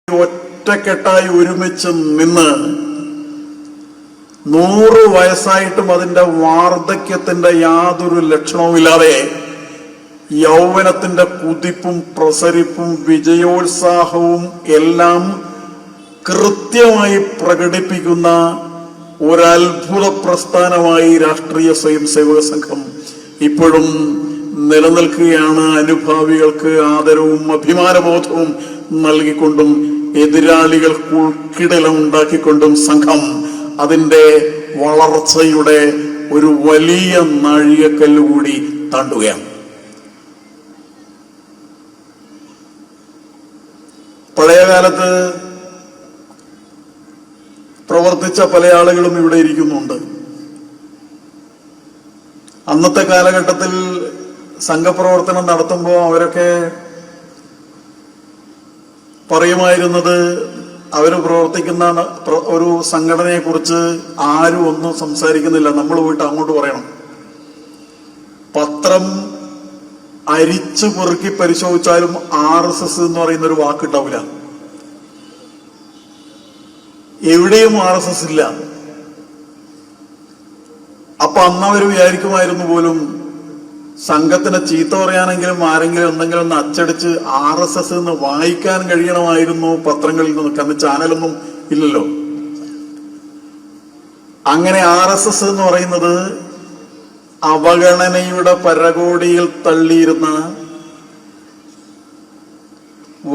ഒറ്റക്കെട്ടായി ഒരുമിച്ച് നിന്ന് 100 വയസ്സായിട്ടും അതിന്റെ വാർദ്ധക്യത്തിന്റെ യാതൊരു ലക്ഷണവുമില്ലാതെ യൗവനത്തിന്റെ കുതിപ്പും പ്രസരിപ്പും വിജയോത്സാഹവും എല്ലാം കൃത്യമായി പ്രകടിപ്പിക്കുന്ന ഒരത്ഭുത പ്രസ്ഥാനമായി രാഷ്ട്രീയ സ്വയംസേവക സംഘം ഇപ്പോഴും നിലനിൽക്കുകയാണ്. അനുഭാവികൾക്ക് ആദരവും അഭിമാനബോധവും നൽകിക്കൊണ്ടും എതിരാളികൾക്ക് ഉൾക്കിടലം ഉണ്ടാക്കിക്കൊണ്ടും സംഘം അതിന്റെ വളർച്ചയുടെ ഒരു വലിയ നാഴികക്കല്ല് കൂടി താണ്ടുകയാണ്. പഴയകാലത്ത് പ്രവർത്തിച്ച പല ആളുകളും ഇവിടെ ഇരിക്കുന്നുണ്ട്. അന്നത്തെ കാലഘട്ടത്തിൽ സംഘപ്രവർത്തനം നടത്തുമ്പോൾ അവരൊക്കെ പറയുമായിരുന്നത് അവര് പ്രവർത്തിക്കുന്ന ഒരു സംഘടനയെ കുറിച്ച് ആരും ഒന്നും സംസാരിക്കുന്നില്ല, നമ്മൾ പോയിട്ട് അങ്ങോട്ട് പറയണം. പത്രം അരിച്ചു പെറുക്കി പരിശോധിച്ചാലും RSS എന്ന് പറയുന്ന ഒരു വാക്കുണ്ടാവില്ല. എവിടെയും RSS ഇല്ല. അപ്പൊ അന്നവര് വിചാരിക്കുമായിരുന്നു പോലും സംഘത്തിനെ ചീത്ത പറയാനെങ്കിലും ആരെങ്കിലും എന്തെങ്കിലും ഒന്ന് അച്ചടിച്ച് RSS എന്ന് വായിക്കാൻ കഴിയണമായിരുന്നു പത്രങ്ങളിൽ നിന്ന്. അന്ന് ചാനലൊന്നും ഇല്ലല്ലോ. അങ്ങനെ RSS എന്ന് പറയുന്നത് അവഗണനയുടെ പരകോടിയിൽ തള്ളിയിരുന്ന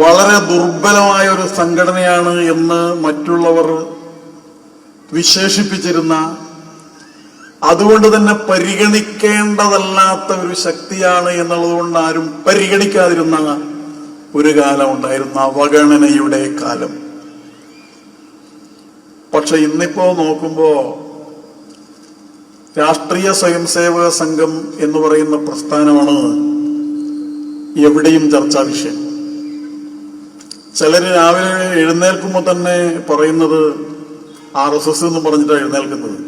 വളരെ ദുർബലമായ ഒരു സംഘടനയാണ് എന്ന് മറ്റുള്ളവർ വിശേഷിപ്പിച്ചിരുന്ന, അതുകൊണ്ട് തന്നെ പരിഗണിക്കേണ്ടതല്ലാത്ത ഒരു ശക്തിയാണ് എന്നുള്ളതുകൊണ്ട് ആരും പരിഗണിക്കാതിരുന്ന ഒരു കാലം ഉണ്ടായിരുന്നു, അവഗണനയുടെ കാലം. പക്ഷെ ഇന്നിപ്പോ നോക്കുമ്പോ രാഷ്ട്രീയ സ്വയംസേവക സംഘം എന്ന് പറയുന്ന പ്രസ്ഥാനമാണ് എവിടെയും ചർച്ചാ വിഷയം. ചിലര് രാവിലെ എഴുന്നേൽക്കുമ്പോൾ തന്നെ പറയുന്നത് RSS എന്ന് പറഞ്ഞിട്ടാണ് എഴുന്നേൽക്കുന്നത്.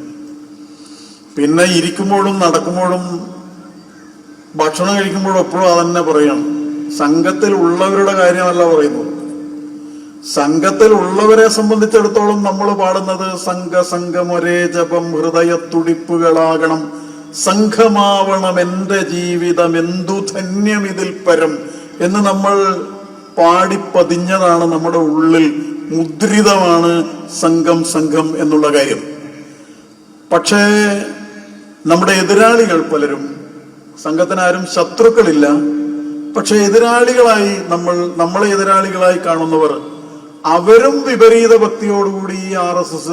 പിന്നെ ഇരിക്കുമ്പോഴും നടക്കുമ്പോഴും ഭക്ഷണം കഴിക്കുമ്പോഴും എപ്പോഴും അതന്നെ പറയണം. സംഘത്തിൽ ഉള്ളവരുടെ കാര്യമല്ല പറയുന്നത്. സംഘത്തിൽ ഉള്ളവരെ സംബന്ധിച്ചിടത്തോളം നമ്മൾ പാടുന്നത് സംഘമൊരേ ജപം ഹൃദയത്തുടിപ്പുകളാകണം, സംഘമാവണം എന്റെ ജീവിതം എന്തു ധന്യം ഇതിൽ പരം എന്ന് നമ്മൾ പാടിപ്പതിഞ്ഞതാണ്. നമ്മുടെ ഉള്ളിൽ മുദ്രിതമാണ് സംഘം എന്നുള്ള കാര്യം. പക്ഷേ നമ്മുടെ എതിരാളികൾ പലരും, സംഘത്തിനാരും ശത്രുക്കളില്ല, പക്ഷെ എതിരാളികളായി നമ്മളെ എതിരാളികളായി കാണുന്നവർ അവരും വിപരീത ഭക്തിയോടുകൂടി RSS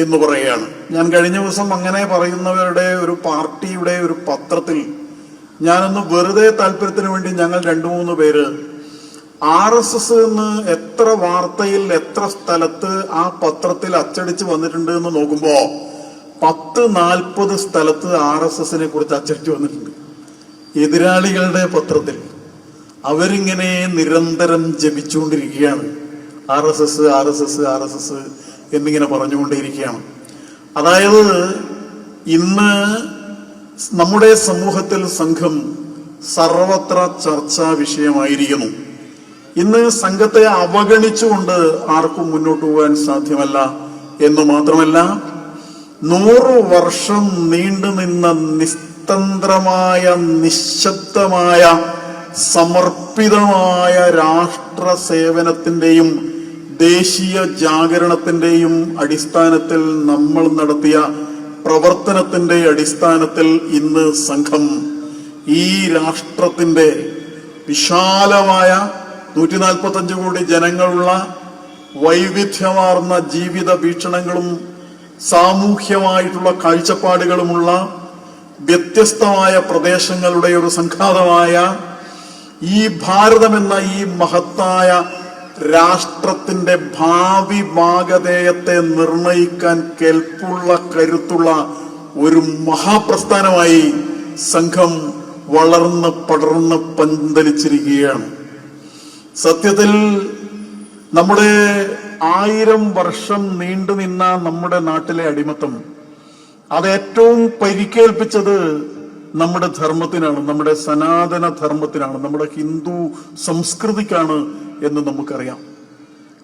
എന്ന് പറയുകയാണ്. ഞാൻ കഴിഞ്ഞ ദിവസം അങ്ങനെ പറയുന്നവരുടെ ഒരു പാർട്ടിയുടെ ഒരു പത്രത്തിൽ ഞാനൊന്ന് വെറുതെ താല്പര്യത്തിന് വേണ്ടി ഞങ്ങൾ 2-3 പേര് RSS എന്ന് എത്ര വാർത്തയിൽ എത്ര സ്ഥലത്ത് ആ പത്രത്തിൽ അച്ചടിച്ച് വന്നിട്ടുണ്ട് എന്ന് നോക്കുമ്പോ 10-40 സ്ഥലത്ത് RSSനെ കുറിച്ച് അച്ചടിച്ച് വന്നിട്ടുണ്ട്. എതിരാളികളുടെ പത്രത്തിൽ അവരിങ്ങനെ നിരന്തരം ജപിച്ചുകൊണ്ടിരിക്കുകയാണ്. RSS എന്നിങ്ങനെ പറഞ്ഞുകൊണ്ടേയിരിക്കുകയാണ്. അതായത് ഇന്ന് നമ്മുടെ സമൂഹത്തിൽ സംഘം സർവത്ര ചർച്ചാ വിഷയമായിരിക്കുന്നു. ഇന്ന് സംഘത്തെ അവഗണിച്ചുകൊണ്ട് ആർക്കും മുന്നോട്ട് പോകാൻ സാധ്യമല്ല എന്ന് മാത്രമല്ല, 100 വർഷം നീണ്ടുനിന്ന നിസ്തന്ത്രമായ നിശബ്ദമായ സമർപ്പിതമായ രാഷ്ട്ര സേവനത്തിന്റെയും ദേശീയ ജാഗരണത്തിന്റെയും അടിസ്ഥാനത്തിൽ നമ്മൾ നടത്തിയ പ്രവർത്തനത്തിന്റെ അടിസ്ഥാനത്തിൽ ഇന്ന് സംഘം ഈ രാഷ്ട്രത്തിന്റെ വിശാലമായ 145 കോടി ജനങ്ങളുള്ള വൈവിധ്യമാർന്ന ജീവിത വീക്ഷണങ്ങളും സാമൂഹ്യമായിട്ടുള്ള കാഴ്ചപ്പാടുകളുമുള്ള വ്യത്യസ്തമായ പ്രദേശങ്ങളുടെ ഒരു സംഘാതമായ ഈ ഭാരതം എന്ന ഈ മഹത്തായ രാഷ്ട്രത്തിന്റെ ഭാവി ഭാഗധേയത്തെ നിർണയിക്കാൻ കെൽപ്പുള്ള കരുത്തുള്ള ഒരു മഹാപ്രസ്ഥാനമായി സംഘം വളർന്ന് പടർന്ന് പന്തലിച്ചിരിക്കുകയാണ്. സത്യത്തിൽ നമ്മുടെ 1000 വർഷം നീണ്ടുനിന്ന നമ്മുടെ നാട്ടിലെ അടിമത്തം അത് ഏറ്റവും പരിക്കേൽപ്പിച്ചത് നമ്മുടെ ധർമ്മത്തിനാണ്, നമ്മുടെ സനാതന ധർമ്മത്തിനാണ്, നമ്മുടെ ഹിന്ദു സംസ്കൃതിക്കാണ് എന്ന് നമുക്കറിയാം.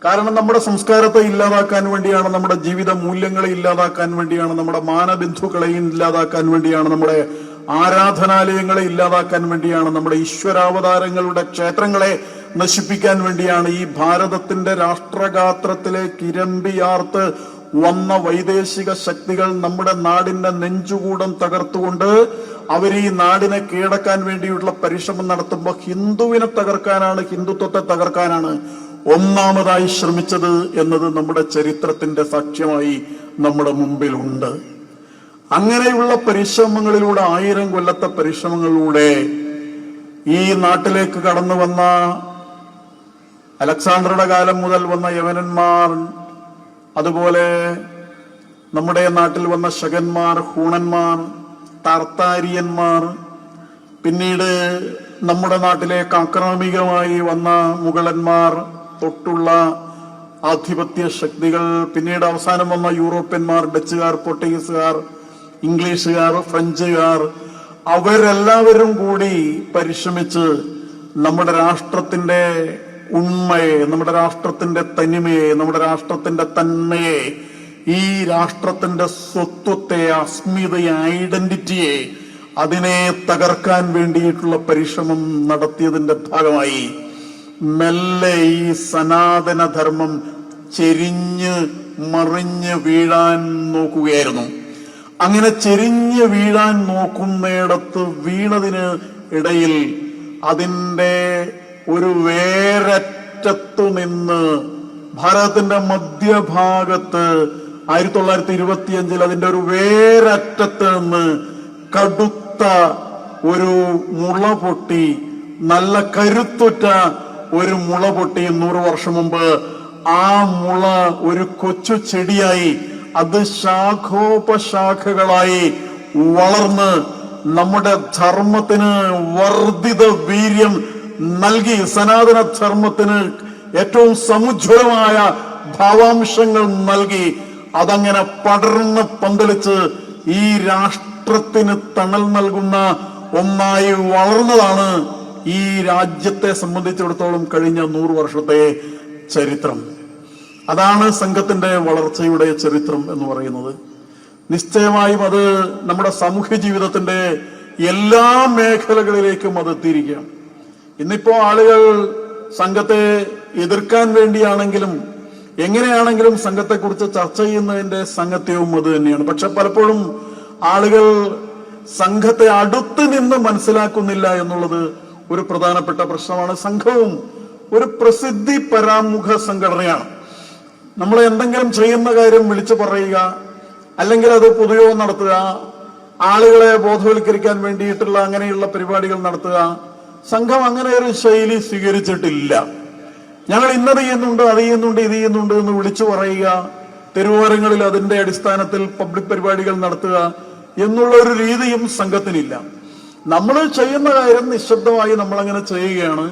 കാരണം നമ്മുടെ സംസ്കാരത്തെ ഇല്ലാതാക്കാൻ വേണ്ടിയാണ്, നമ്മുടെ ജീവിത മൂല്യങ്ങളെ ഇല്ലാതാക്കാൻ വേണ്ടിയാണ്, നമ്മുടെ മാനബിന്ദുക്കളെയും ഇല്ലാതാക്കാൻ വേണ്ടിയാണ്, നമ്മുടെ ആരാധനാലയങ്ങളെ ഇല്ലാതാക്കാൻ വേണ്ടിയാണ്, നമ്മുടെ ഈശ്വരാവതാരങ്ങളുടെ ക്ഷേത്രങ്ങളെ നശിപ്പിക്കാൻ വേണ്ടിയാണ് ഈ ഭാരതത്തിന്റെ രാഷ്ട്രഗാത്രത്തിലേക്ക് ഇരമ്പിയാർത്ത് വന്ന വൈദേശിക ശക്തികൾ നമ്മുടെ നാടിന്റെ നെഞ്ചുകൂടം തകർത്തുകൊണ്ട് അവർ ഈ നാടിനെ കീഴടക്കാൻ വേണ്ടിയുള്ള പരിശ്രമം നടത്തുമ്പോൾ ഹിന്ദുവിനെ തകർക്കാനാണ്, ഹിന്ദുത്വത്തെ തകർക്കാനാണ് ഒന്നാമതായി ശ്രമിച്ചത് എന്നത് നമ്മുടെ ചരിത്രത്തിന്റെ സാക്ഷ്യമായി നമ്മുടെ മുമ്പിലുണ്ട്. അങ്ങനെയുള്ള പരിശ്രമങ്ങളിലൂടെ, 1000 കൊല്ലത്തെ പരിശ്രമങ്ങളിലൂടെ ഈ നാട്ടിലേക്ക് കടന്നു വന്ന, അലക്സാണ്ടറുടെ കാലം മുതൽ വന്ന യവനന്മാർ, അതുപോലെ നമ്മുടെ നാട്ടിൽ വന്ന ശകന്മാർ, ഹൂണന്മാർ, താർത്താരിയന്മാർ, പിന്നീട് നമ്മുടെ നാട്ടിലേക്ക് ആക്രമികമായി വന്ന മുഗളന്മാർ, തൊട്ടുള്ള ആധിപത്യ ശക്തികൾ, പിന്നീട് അവസാനം വന്ന യൂറോപ്യന്മാർ, ഡച്ചുകാർ, പോർട്ടുഗീസുകാർ, ഇംഗ്ലീഷുകാർ, ഫ്രഞ്ചുകാർ, അവരെല്ലാവരും കൂടി പരിശ്രമിച്ച് നമ്മുടെ രാഷ്ട്രത്തിന്റെ ഉണ്മയെ, നമ്മുടെ രാഷ്ട്രത്തിന്റെ തനിമയെ, നമ്മുടെ രാഷ്ട്രത്തിന്റെ തന്മയെ, ഈ രാഷ്ട്രത്തിന്റെ സ്വത്വത്തെ, അസ്മിതയെ, ഐഡന്റിറ്റിയെ, അതിനെ തകർക്കാൻ വേണ്ടിയിട്ടുള്ള പരിശ്രമം നടത്തിയതിന്റെ ഭാഗമായി മെല്ലെ ഈ സനാതനധർമ്മം ചെരിഞ്ഞ് മറിഞ്ഞ് വീഴാൻ നോക്കുകയായിരുന്നു. അങ്ങനെ ചെരിഞ്ഞ് വീഴാൻ നോക്കുന്നിടത്ത് വീണതിന് ഇടയിൽ അതിന്റെ ഒരു വേരറ്റത്തു നിന്ന് ഭാരതത്തിന്റെ മധ്യഭാഗത്ത് 1925 അതിന്റെ ഒരു വേരറ്റത്ത് നിന്ന് കടുത്ത ഒരു മുള പൊട്ടി, നല്ല കരുത്തുറ്റ ഒരു മുള പൊട്ടി 100 വർഷം മുമ്പ്. ആ മുള ഒരു കൊച്ചു ചെടിയായി, അത് ശാഖോപശാഖകളായി വളർന്ന് നമ്മുടെ ധർമ്മത്തിന് വർദ്ധിത വീര്യം നൽകി, സനാതന ധർമ്മത്തിന് ഏറ്റവും സമുജ്വലമായ ഭാവാംശങ്ങൾ നൽകി, അതങ്ങനെ പടർന്ന് പന്തലിച്ച് ഈ രാഷ്ട്രത്തിന് തണൽ നൽകുന്ന ഒന്നായി വളർന്നതാണ് ഈ രാജ്യത്തെ സംബന്ധിച്ചിടത്തോളം കഴിഞ്ഞ 100 വർഷത്തെ ചരിത്രം. അതാണ് സംഘത്തിന്റെ വളർച്ചയുടെ ചരിത്രം എന്ന് പറയുന്നത്. നിശ്ചയമായും അത് നമ്മുടെ സാമൂഹ്യ ജീവിതത്തിന്റെ എല്ലാ മേഖലകളിലേക്കും അത് എത്തിയിരിക്കുകയാണ്. ഇന്നിപ്പോ ആളുകൾ സംഘത്തെ എതിർക്കാൻ വേണ്ടിയാണെങ്കിലും എങ്ങനെയാണെങ്കിലും സംഘത്തെക്കുറിച്ച് ചർച്ച ചെയ്യുന്നതിന്റെ സംഗത്യവും അത് തന്നെയാണ്. പക്ഷെ പലപ്പോഴും ആളുകൾ സംഘത്തെ അടുത്ത് നിന്ന് മനസ്സിലാക്കുന്നില്ല എന്നുള്ളത് ഒരു പ്രധാനപ്പെട്ട പ്രശ്നമാണ്. സംഘവും ഒരു പ്രസിദ്ധി പരാമുഖ സംഘടനയാണ്. നമ്മൾ എന്തെങ്കിലും ചെയ്യുന്ന കാര്യം വിളിച്ചു പറയുക, അല്ലെങ്കിൽ അത് പൊതുയോഗം നടത്തുക, ആളുകളെ ബോധവൽക്കരിക്കാൻ വേണ്ടിയിട്ടുള്ള അങ്ങനെയുള്ള പരിപാടികൾ നടത്തുക, സംഘം അങ്ങനെ ഒരു ശൈലി സ്വീകരിച്ചിട്ടില്ല. ഞങ്ങൾ ഇന്നത് ചെയ്യുന്നുണ്ട്, അത് ചെയ്യുന്നുണ്ട്, ഇത് ചെയ്യുന്നുണ്ട് എന്ന് വിളിച്ചു പറയുക, തെരുവോരങ്ങളിൽ അതിന്റെ അടിസ്ഥാനത്തിൽ പബ്ലിക് പരിപാടികൾ നടത്തുക എന്നുള്ള ഒരു രീതിയും സംഘത്തിനില്ല. നമ്മൾ ചെയ്യുന്ന കാര്യം നിശബ്ദമായി നമ്മളങ്ങനെ ചെയ്യുകയാണ്.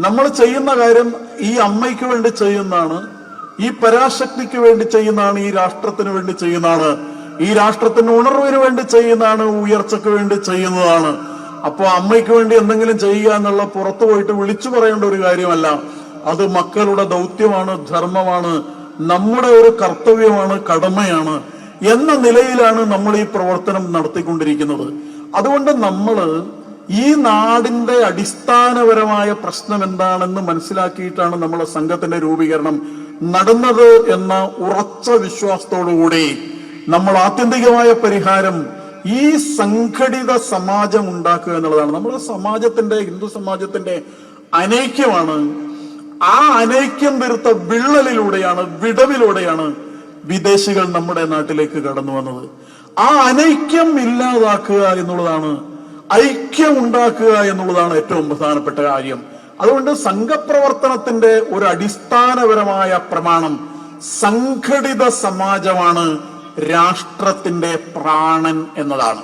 നമ്മൾ ചെയ്യുന്ന കാര്യം ഈ അമ്മയ്ക്ക് വേണ്ടി ചെയ്യുന്നതാണ്, ഈ പരാശക്തിക്ക് വേണ്ടി ചെയ്യുന്നതാണ്, ഈ രാഷ്ട്രത്തിന് വേണ്ടി ചെയ്യുന്നതാണ്, ഈ രാഷ്ട്രത്തിന് ഉണർവിന് വേണ്ടി ചെയ്യുന്നതാണ്, ഉയർച്ചയ്ക്ക് വേണ്ടി ചെയ്യുന്നതാണ്. അപ്പോ അമ്മയ്ക്ക് വേണ്ടി എന്തെങ്കിലും ചെയ്യുക എന്നുള്ള പുറത്തു പോയിട്ട് വിളിച്ചു പറയേണ്ട ഒരു കാര്യമല്ല. അത് മക്കളുടെ ദൗത്യമാണ്, ധർമ്മമാണ്, നമ്മുടെ ഒരു കർത്തവ്യമാണ്, കടമയാണ് എന്ന നിലയിലാണ് നമ്മൾ ഈ പ്രവർത്തനം നടത്തിക്കൊണ്ടിരിക്കുന്നത്. അതുകൊണ്ട് നമ്മൾ ഈ നാടിന്റെ അടിസ്ഥാനപരമായ പ്രശ്നം എന്താണെന്ന് മനസ്സിലാക്കിയിട്ടാണ് നമ്മളെ സംഘത്തിന്റെ രൂപീകരണം നടന്നത് എന്ന ഉറച്ച വിശ്വാസത്തോടുകൂടി നമ്മൾ ആത്യന്തികമായ പരിഹാരം ഈ സംഘടിത സമാജം ഉണ്ടാക്കുക എന്നുള്ളതാണ്. നമ്മുടെ സമാജത്തിന്റെ, ഹിന്ദു സമാജത്തിന്റെ അനൈക്യമാണ്. ആ അനൈക്യം വരുത്ത വിള്ളലിലൂടെയാണ്, വിടവിലൂടെയാണ് വിദേശികൾ നമ്മുടെ നാട്ടിലേക്ക് കടന്നു വന്നത്. ആ അനൈക്യം ഇല്ലാതാക്കുക എന്നുള്ളതാണ്, ഐക്യം ഉണ്ടാക്കുക എന്നുള്ളതാണ് ഏറ്റവും പ്രധാനപ്പെട്ട കാര്യം. അതുകൊണ്ട് സംഘപ്രവർത്തനത്തിന്റെ ഒരു അടിസ്ഥാനപരമായ പ്രമാണം സംഘടിത സമാജമാണ് രാഷ്ട്രത്തിന്റെ പ്രാണൻ എന്നതാണ്.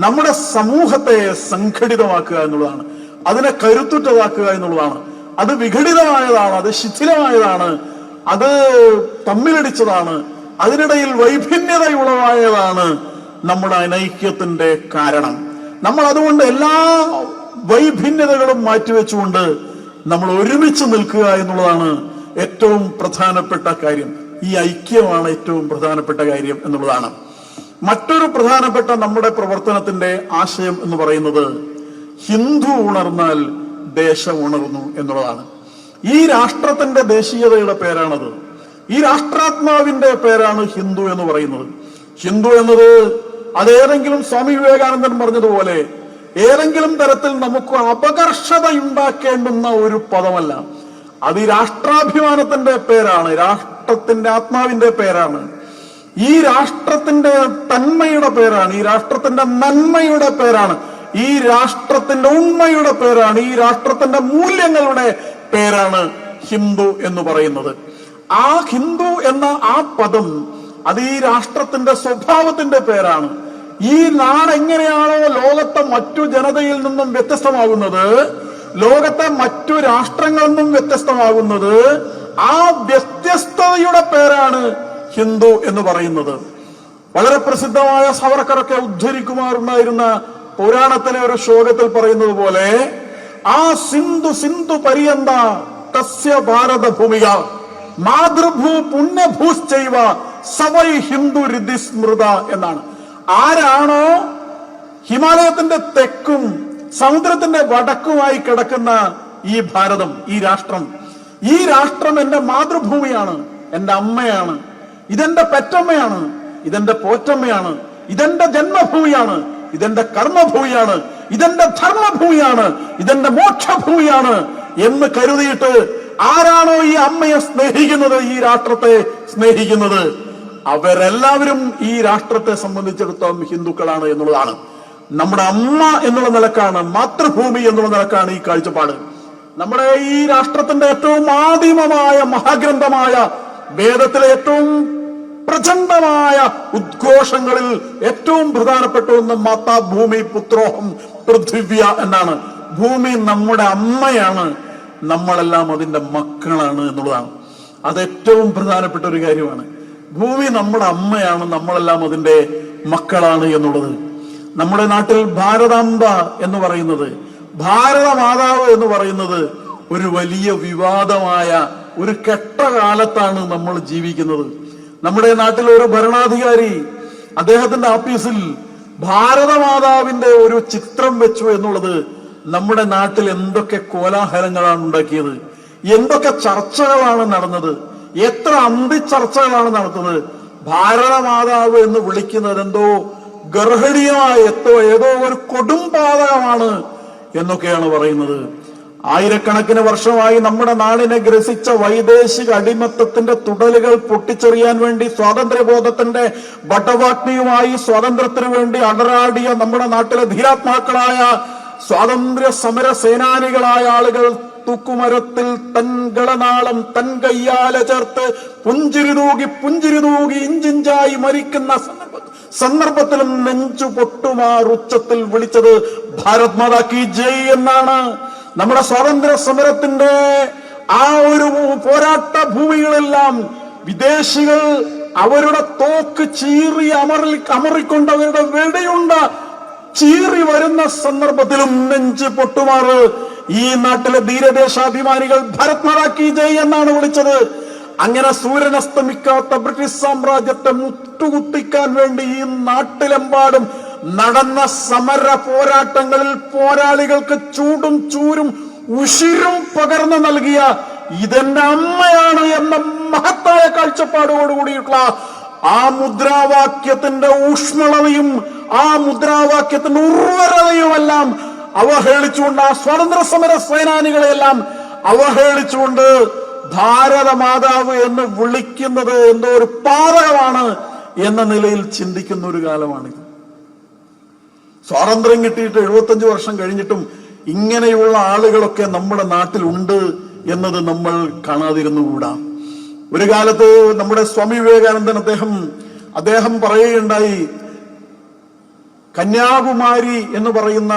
നമ്മുടെ സമൂഹത്തെ സംഘടിതമാക്കുക എന്നുള്ളതാണ്, അതിനെ കരുത്തുറ്റതാക്കുക എന്നുള്ളതാണ്. അത് വിഘടിതമായതാണ്, അത് ശിഥിലമായതാണ്, അത് തമ്മിലടിച്ചതാണ്, അതിനിടയിൽ വൈഭിന്യത ഉളവായതാണ് നമ്മുടെ അനൈക്യത്തിന്റെ കാരണം. നമ്മൾ അതുകൊണ്ട് എല്ലാ വൈഭിന്യതകളും മാറ്റിവെച്ചുകൊണ്ട് നമ്മൾ ഒരുമിച്ച് നിൽക്കുക എന്നുള്ളതാണ് ഏറ്റവും പ്രധാനപ്പെട്ട കാര്യം. ഈ ഐക്യമാണ് ഏറ്റവും പ്രധാനപ്പെട്ട കാര്യം എന്നുള്ളതാണ്. മറ്റൊരു പ്രധാനപ്പെട്ട നമ്മുടെ പ്രവർത്തനത്തിന്റെ ആശയം എന്ന് പറയുന്നത് ഹിന്ദു ഉണർന്നാൽ ദേശം ഉണർന്നു എന്നുള്ളതാണ്. ഈ രാഷ്ട്രത്തിന്റെ ദേശീയതയുടെ പേരാണത്. ഈ രാഷ്ട്രാത്മാവിന്റെ പേരാണ് ഹിന്ദു എന്ന് പറയുന്നത്. ഹിന്ദു എന്നത് അതേതെങ്കിലും സ്വാമി വിവേകാനന്ദൻ പറഞ്ഞതുപോലെ ഏതെങ്കിലും തരത്തിൽ നമുക്ക് അപകർഷതയുണ്ടാക്കേണ്ടുന്ന ഒരു പദമല്ല. അത് ഈ രാഷ്ട്രാഭിമാനത്തിന്റെ പേരാണ്, രാഷ്ട്രത്തിന്റെ ആത്മാവിന്റെ പേരാണ്, ഈ രാഷ്ട്രത്തിന്റെ തന്മയുടെ പേരാണ്, ഈ രാഷ്ട്രത്തിന്റെ നന്മയുടെ പേരാണ്, ഈ രാഷ്ട്രത്തിന്റെ ഉണ്മയുടെ പേരാണ്, ഈ രാഷ്ട്രത്തിന്റെ മൂല്യങ്ങളുടെ പേരാണ് ഹിന്ദു എന്ന് പറയുന്നത്. ആ ഹിന്ദു എന്ന ആ പദം അത് ഈ രാഷ്ട്രത്തിന്റെ സ്വഭാവത്തിന്റെ പേരാണ്. ഈ നാട് എങ്ങനെയാണോ ലോകത്തെ മറ്റു ജനതയിൽ നിന്നും വ്യത്യസ്തമാകുന്നത്, ലോകത്തെ മറ്റു രാഷ്ട്രങ്ങളിൽ നിന്നും വ്യത്യസ്തമാകുന്നത്, ആ വ്യത്യസ്തതയുടെ പേരാണ് ഹിന്ദു എന്ന് പറയുന്നത്. വളരെ പ്രസിദ്ധമായ സവർക്കറൊക്കെ ഉദ്ധരിക്കുമാറുണ്ടായിരുന്ന പുരാണത്തിലെ ഒരു ശ്ലോകത്തിൽ പറയുന്നത് പോലെ ആ സിന്ധു സിന്ധു പര്യന്ത തസ്യ ഭാരത ഭൂമിക മാതൃഭൂ പുണ്യഭൂശ്ചൈവ സവൈ ഹിന്ദു രിതി സ്മൃത എന്നാണ്. ആരാണോ ഹിമാലയത്തിന്റെ തെക്കും സമുദ്രത്തിന്റെ വടക്കുമായി കിടക്കുന്ന ഈ ഭാരതം, ഈ രാഷ്ട്രം എന്റെ മാതൃഭൂമിയാണ്, എന്റെ അമ്മയാണ്, ഇതെന്റെ പെറ്റമ്മയാണ്, ഇതെന്റെ പോറ്റമ്മയാണ്, ഇതെന്റെ ജന്മഭൂമിയാണ്, ഇതെന്റെ കർമ്മഭൂമിയാണ്, ഇതെന്റെ ധർമ്മഭൂമിയാണ്, ഇതെന്റെ മോക്ഷഭൂമിയാണ് എന്ന് കരുതിയിട്ട് ആരാണോ ഈ അമ്മയെ സ്നേഹിക്കുന്നത്, ഈ രാഷ്ട്രത്തെ സ്നേഹിക്കുന്നത്, അവരെല്ലാവരും ഈ രാഷ്ട്രത്തെ സംബന്ധിച്ചിടത്തോളം ഹിന്ദുക്കളാണ് എന്നുള്ളതാണ്. നമ്മുടെ അമ്മ എന്നുള്ള നിലക്കാണ്, മാതൃഭൂമി എന്നുള്ള നിലക്കാണ് ഈ കാഴ്ചപ്പാട്. നമ്മുടെ ഈ രാഷ്ട്രത്തിന്റെ ഏറ്റവും ആദിമമായ മഹാഗ്രന്ഥമായ വേദത്തിലെ ഏറ്റവും പ്രചണ്ഡമായ ഉദ്ഘോഷങ്ങളിൽ ഏറ്റവും പ്രധാനപ്പെട്ട ഒന്ന് മാതാ ഭൂമി പുത്രോഹം പൃഥിവ്യ എന്നാണ്. ഭൂമി നമ്മുടെ അമ്മയാണ്, നമ്മളെല്ലാം അതിന്റെ മക്കളാണ് എന്നുള്ളതാണ്. അത് ഏറ്റവും പ്രധാനപ്പെട്ട ഒരു കാര്യമാണ്. ഭൂമി നമ്മുടെ അമ്മയാണ്, നമ്മളെല്ലാം അതിന്റെ മക്കളാണ് എന്നുള്ളത്. നമ്മുടെ നാട്ടിൽ ഭാരതാംബ എന്ന് പറയുന്നത്, ഭാരതമാതാവ് എന്ന് പറയുന്നത് ഒരു വലിയ വിവാദമായ ഒരു കെട്ടകാലത്താണ് നമ്മൾ ജീവിക്കുന്നത്. നമ്മുടെ നാട്ടിൽ ഒരു ഭരണാധികാരി അദ്ദേഹത്തിന്റെ ഓഫീസിൽ ഭാരതമാതാവിന്റെ ഒരു ചിത്രം വെച്ചു എന്നുള്ളത് നമ്മുടെ നാട്ടിൽ എന്തൊക്കെ കോലാഹലങ്ങളാണ് ഉണ്ടാക്കിയത്, എന്തൊക്കെ ചർച്ചകളാണ് നടന്നത്, എത്ര അന്തിച്ചർച്ചകളാണ് നടത്തുന്നത്. ഭാരതമാതാവ് എന്ന് വിളിക്കുന്നത് എന്തോ ഗർഹണീയമായ ഏതോ ഒരു കൊടുംപാതകമാണ് എന്നൊക്കെയാണ് പറയുന്നത്. ആയിരക്കണക്കിന് വർഷമായി നമ്മുടെ നാടിനെ ഗ്രസിച്ച വൈദേശിക അടിമത്തത്തിന്റെ തുടലുകൾ പൊട്ടിച്ചെറിയാൻ വേണ്ടി സ്വാതന്ത്ര്യബോധത്തിന്റെ വടവാഗ്നിയുമായി സ്വാതന്ത്ര്യത്തിനു വേണ്ടി അടരാടിയ നമ്മുടെ നാട്ടിലെ ധീരാത്മാക്കളായ സ്വാതന്ത്ര്യ സമര സേനാനികളായ ആളുകൾ തൂക്കുമരത്തിൽ തൻ ഗളനാളം തൻ കയ്യാല ചേർത്ത് പുഞ്ചിരി തൂകി ഇഞ്ചിഞ്ചായി മരിക്കുന്ന സന്ദർഭത്തിലും നെഞ്ചു പൊട്ടുമാർ ഉച്ചത്തിൽ വിളിച്ചത് ഭാരത് മാതാ കി ജയ് എന്നാണ്. നമ്മുടെ സ്വാതന്ത്ര്യ സമരത്തിന്റെ ആ ഒരു പോരാട്ട ഭൂമികളെല്ലാം വിദേശികൾ അവരുടെ തോക്ക് ചീറി അമറിക്കൊണ്ട് അവരുടെ വെടിയുണ്ട ചീറി വരുന്ന സന്ദർഭത്തിലും നെഞ്ച് പൊട്ടുമാറ് ഈ നാട്ടിലെ ധീരദേശാഭിമാനികൾ ഭാരത് മാതാ കി ജയ് എന്നാണ് വിളിച്ചത്. അങ്ങനെ സൂര്യനസ്തമിക്കാത്ത ബ്രിട്ടീഷ് സാമ്രാജ്യത്തെ മുട്ടുകുത്തിക്കാൻ വേണ്ടി ഈ നാട്ടിലെമ്പാടും നടന്ന സമര പോരാട്ടങ്ങളിൽ പോരാളികൾക്ക് ചൂടും ചൂരും ഉഷിരും പകർന്നു നൽകിയ ഇതെന്റെ അമ്മയാണ് എന്ന മഹത്തായ കാഴ്ചപ്പാടോടുകൂടിയിട്ടുള്ള ആ മുദ്രാവാക്യത്തിന്റെ ഊഷ്മളതയും ആ മുദ്രാവാക്യത്തിന്റെ ഉർവരതയുമെല്ലാം അവഹേളിച്ചുകൊണ്ട്, ആ സ്വാതന്ത്ര്യ സമര സേനാനികളെയെല്ലാം അവഹേളിച്ചുകൊണ്ട് ഭാരത മാതാവ് എന്ന് വിളിക്കുന്നത് എന്തോ ഒരു പാതകമാണ് എന്ന നിലയിൽ ചിന്തിക്കുന്ന ഒരു കാലമാണിത്. സ്വാതന്ത്ര്യം കിട്ടിയിട്ട് 75 വർഷം കഴിഞ്ഞിട്ടും ഇങ്ങനെയുള്ള ആളുകളൊക്കെ നമ്മുടെ നാട്ടിലുണ്ട് എന്നത് നമ്മൾ കാണാതിരുന്നുകൂടാ. ഒരു കാലത്ത് നമ്മുടെ സ്വാമി വിവേകാനന്ദൻ അദ്ദേഹം പറയുകയുണ്ടായി, കന്യാകുമാരി എന്ന് പറയുന്ന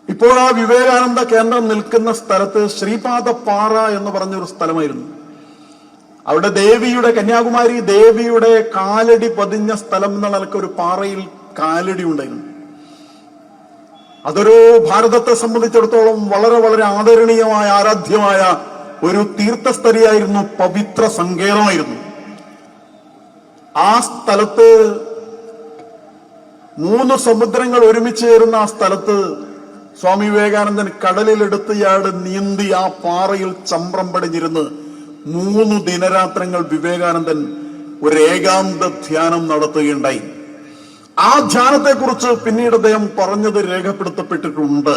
ഇപ്പോൾ ആ വിവേകാനന്ദ കേന്ദ്രം നിൽക്കുന്ന സ്ഥലത്ത് ശ്രീപാദപ്പാറ എന്ന് പറഞ്ഞൊരു സ്ഥലമായിരുന്നു. അവിടെ കന്യാകുമാരി ദേവിയുടെ കാലടി പതിഞ്ഞ സ്ഥലം എന്ന നിലക്ക് ഒരു പാറയിൽ കാലടി ഉണ്ടായിരുന്നു. അതൊരു ഭാരതത്തെ സംബന്ധിച്ചിടത്തോളം വളരെ വളരെ ആദരണീയമായ ആരാധ്യമായ ഒരു തീർത്ഥസ്ഥലിയായിരുന്നു, പവിത്ര സങ്കേതമായിരുന്നു. ആ സ്ഥലത്ത് 3 സമുദ്രങ്ങൾ ഒരുമിച്ച് ചേരുന്ന ആ സ്ഥലത്ത് സ്വാമി വിവേകാനന്ദൻ കടലിലെടുത്ത് നീന്തി ആ പാറയിൽ ചമ്രം പടിഞ്ഞിരുന്ന് 3 ദിനരാത്രങ്ങൾ വിവേകാനന്ദൻ ഒരു ഏകാന്ത ധ്യാനം നടത്തുകയുണ്ടായി. ആ ധ്യാനത്തെക്കുറിച്ച് പിന്നീട് അദ്ദേഹം പറഞ്ഞത് രേഖപ്പെടുത്തപ്പെട്ടിട്ടുണ്ട്.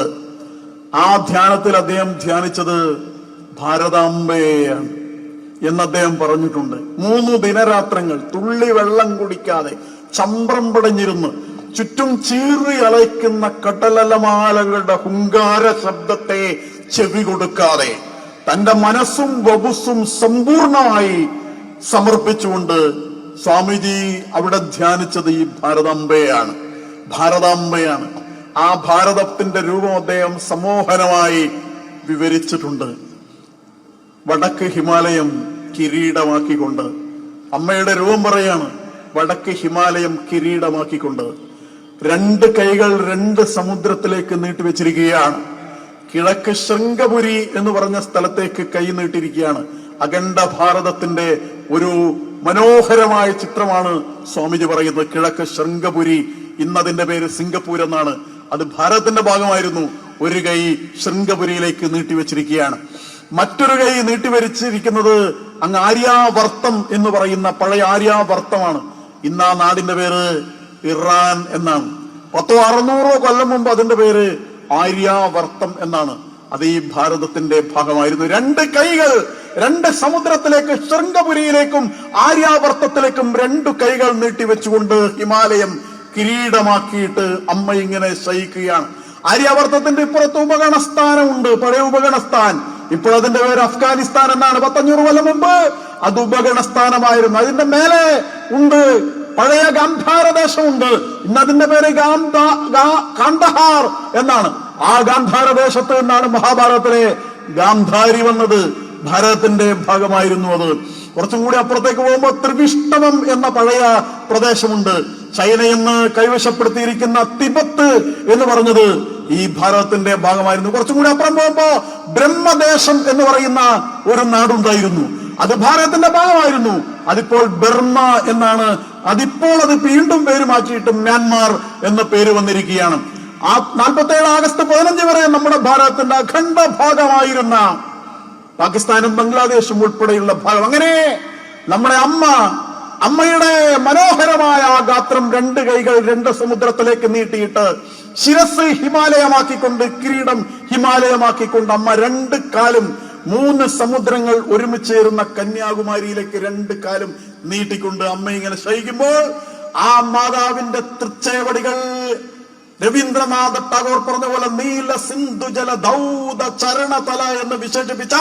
ആ ധ്യാനത്തിൽ അദ്ദേഹം ധ്യാനിച്ചത് ഭാരതാംബയെയാണ് എന്ന് അദ്ദേഹം പറഞ്ഞിട്ടുണ്ട്. 3 ദിനരാത്രങ്ങൾ തുള്ളി വെള്ളം കുടിക്കാതെ ചമ്രം പടഞ്ഞിരുന്ന് ചുറ്റും ചീറി അലയ്ക്കുന്ന കടലലമാലകളുടെ ഹുങ്കാര ശബ്ദത്തെ ചെവി കൊടുക്കാതെ തന്റെ മനസ്സും വപുസ്സും സമ്പൂർണമായി സമർപ്പിച്ചുകൊണ്ട് സ്വാമിജി അവിടെ ധ്യാനിച്ചത് ഈ ഭാരതാംബയാണ്. ആ ഭാരതത്തിന്റെ രൂപം അദ്ദേഹം സമോഹനമായി വിവരിച്ചിട്ടുണ്ട്. വടക്ക് ഹിമാലയം കിരീടമാക്കിക്കൊണ്ട്, അമ്മയുടെ രൂപം പറയാണ്, വടക്ക് ഹിമാലയം കിരീടമാക്കിക്കൊണ്ട് 2 കൈകൾ 2 സമുദ്രത്തിലേക്ക് നീട്ടിവെച്ചിരിക്കുകയാണ്. കിഴക്ക് ശൃംഗപുരി എന്ന് പറഞ്ഞ സ്ഥലത്തേക്ക് കൈ നീട്ടിയിരിക്കുകയാണ്. അഖണ്ഡ ഭാരതത്തിന്റെ ഒരു മനോഹരമായ ചിത്രമാണ് സ്വാമിജി പറയുന്നത്. കിഴക്ക് ശൃംഗപുരി, ഇന്നതിന്റെ പേര് സിംഗപ്പൂർ എന്നാണ്. അത് ഭാരതത്തിന്റെ ഭാഗമായിരുന്നു. ഒരു കൈ ശൃംഗപുരിയിലേക്ക് നീട്ടിവെച്ചിരിക്കുകയാണ്. മറ്റൊരു കൈ നീട്ടിവരിച്ചിരിക്കുന്നത് അങ്ങ് ആര്യാവർത്തം എന്ന് പറയുന്ന പഴയ ആര്യാവർത്തമാണ്. ഇന്ന് ആ നാടിന്റെ പേര് ഇറാൻ എന്നാണ്. 100-600 കൊല്ലം മുമ്പ് അതിന്റെ പേര് ആര്യാവർത്തം എന്നാണ്. അത് ഈ ഭാരതത്തിന്റെ ഭാഗമായിരുന്നു. 2 കൈകൾ 2 സമുദ്രത്തിലേക്ക്, ശൃംഗപുരിയിലേക്കും ആര്യാവർത്തത്തിലേക്കും 2 കൈകൾ നീട്ടിവെച്ചുകൊണ്ട് ഹിമാലയം കിരീടമാക്കിയിട്ട് അമ്മ ഇങ്ങനെ ശയിക്കുകയാണ്. ആര്യാവർത്തത്തിന്റെ ഇപ്പുറത്ത് ഉപഗണസ്ഥാനമുണ്ട്, പഴയ ഉപഗണസ്ഥാൻ. ഇപ്പോൾ അതിന്റെ പേര് അഫ്ഗാനിസ്ഥാൻ എന്നാണ്. 100-500 കൊല്ലം മുമ്പ് അത് ഉപഗണസ്ഥാനമായിരുന്നു. അതിന്റെ മേലെ ഉണ്ട് പഴയ ഗാന്ധാര ദേശമുണ്ട്. ഇന്ന് അതിന്റെ പേര് കാണ്ഡഹാർ എന്നാണ്. ആ ഗാന്ധാര ദേശത്ത് നിന്നാണ് മഹാഭാരതത്തിലെ ഗാന്ധാരി വന്നത്. ഭാരതത്തിന്റെ ഭാഗമായിരുന്നു അത്. കുറച്ചും കൂടി അപ്പുറത്തേക്ക് പോകുമ്പോൾ ത്രിവിഷ്ടമം എന്ന പഴയ പ്രദേശമുണ്ട്. ചൈനയെന്ന് കൈവശപ്പെടുത്തിയിരിക്കുന്ന തിബത്ത് എന്ന് പറഞ്ഞത് ഈ ഭാരതത്തിന്റെ ഭാഗമായിരുന്നു. കുറച്ചും കൂടി അപ്പുറം പോകുമ്പോ ബ്രഹ്മദേശം എന്ന് പറയുന്ന ഒരു നാടുണ്ടായിരുന്നു. അത് ഭാരതത്തിന്റെ ഭാഗമായിരുന്നു. അതിപ്പോൾ ബർമ എന്നാണ്. അതിപ്പോൾ അത് വീണ്ടും പേര് മാറ്റിയിട്ട് മ്യാൻമാർ എന്ന പേര് വന്നിരിക്കുകയാണ്. ആ 47 ആഗസ്റ്റ് 15 വരെ നമ്മുടെ ഭാരതത്തിന്റെ അഖണ്ഡ ഭാഗമായിരുന്ന പാകിസ്ഥാനും ബംഗ്ലാദേശും ഉൾപ്പെടെയുള്ള ഭാഗം. അങ്ങനെ നമ്മുടെ അമ്മയുടെ മനോഹരമായ ആ ഗാത്രം, 2 കൈകൾ 2 സമുദ്രത്തിലേക്ക് നീട്ടിയിട്ട് ശിരസ് ഹിമാലയമാക്കിക്കൊണ്ട്, കിരീടം ഹിമാലയമാക്കിക്കൊണ്ട് അമ്മ 2 കാലും 3 സമുദ്രങ്ങൾ ഒരുമിച്ച് ചേരുന്ന കന്യാകുമാരിയിലേക്ക് 2 കാലും നീട്ടിക്കൊണ്ട് അമ്മ ഇങ്ങനെ ശയിക്കുമ്പോൾ ആ മാതാവിന്റെ തൃച്ചേവടികൾ രവീന്ദ്രനാഥ ടാഗോർ പറഞ്ഞ പോലെ നീല സിന്ധുജല ദൗത ചരണതല എന്ന് വിശേഷിപ്പിച്ച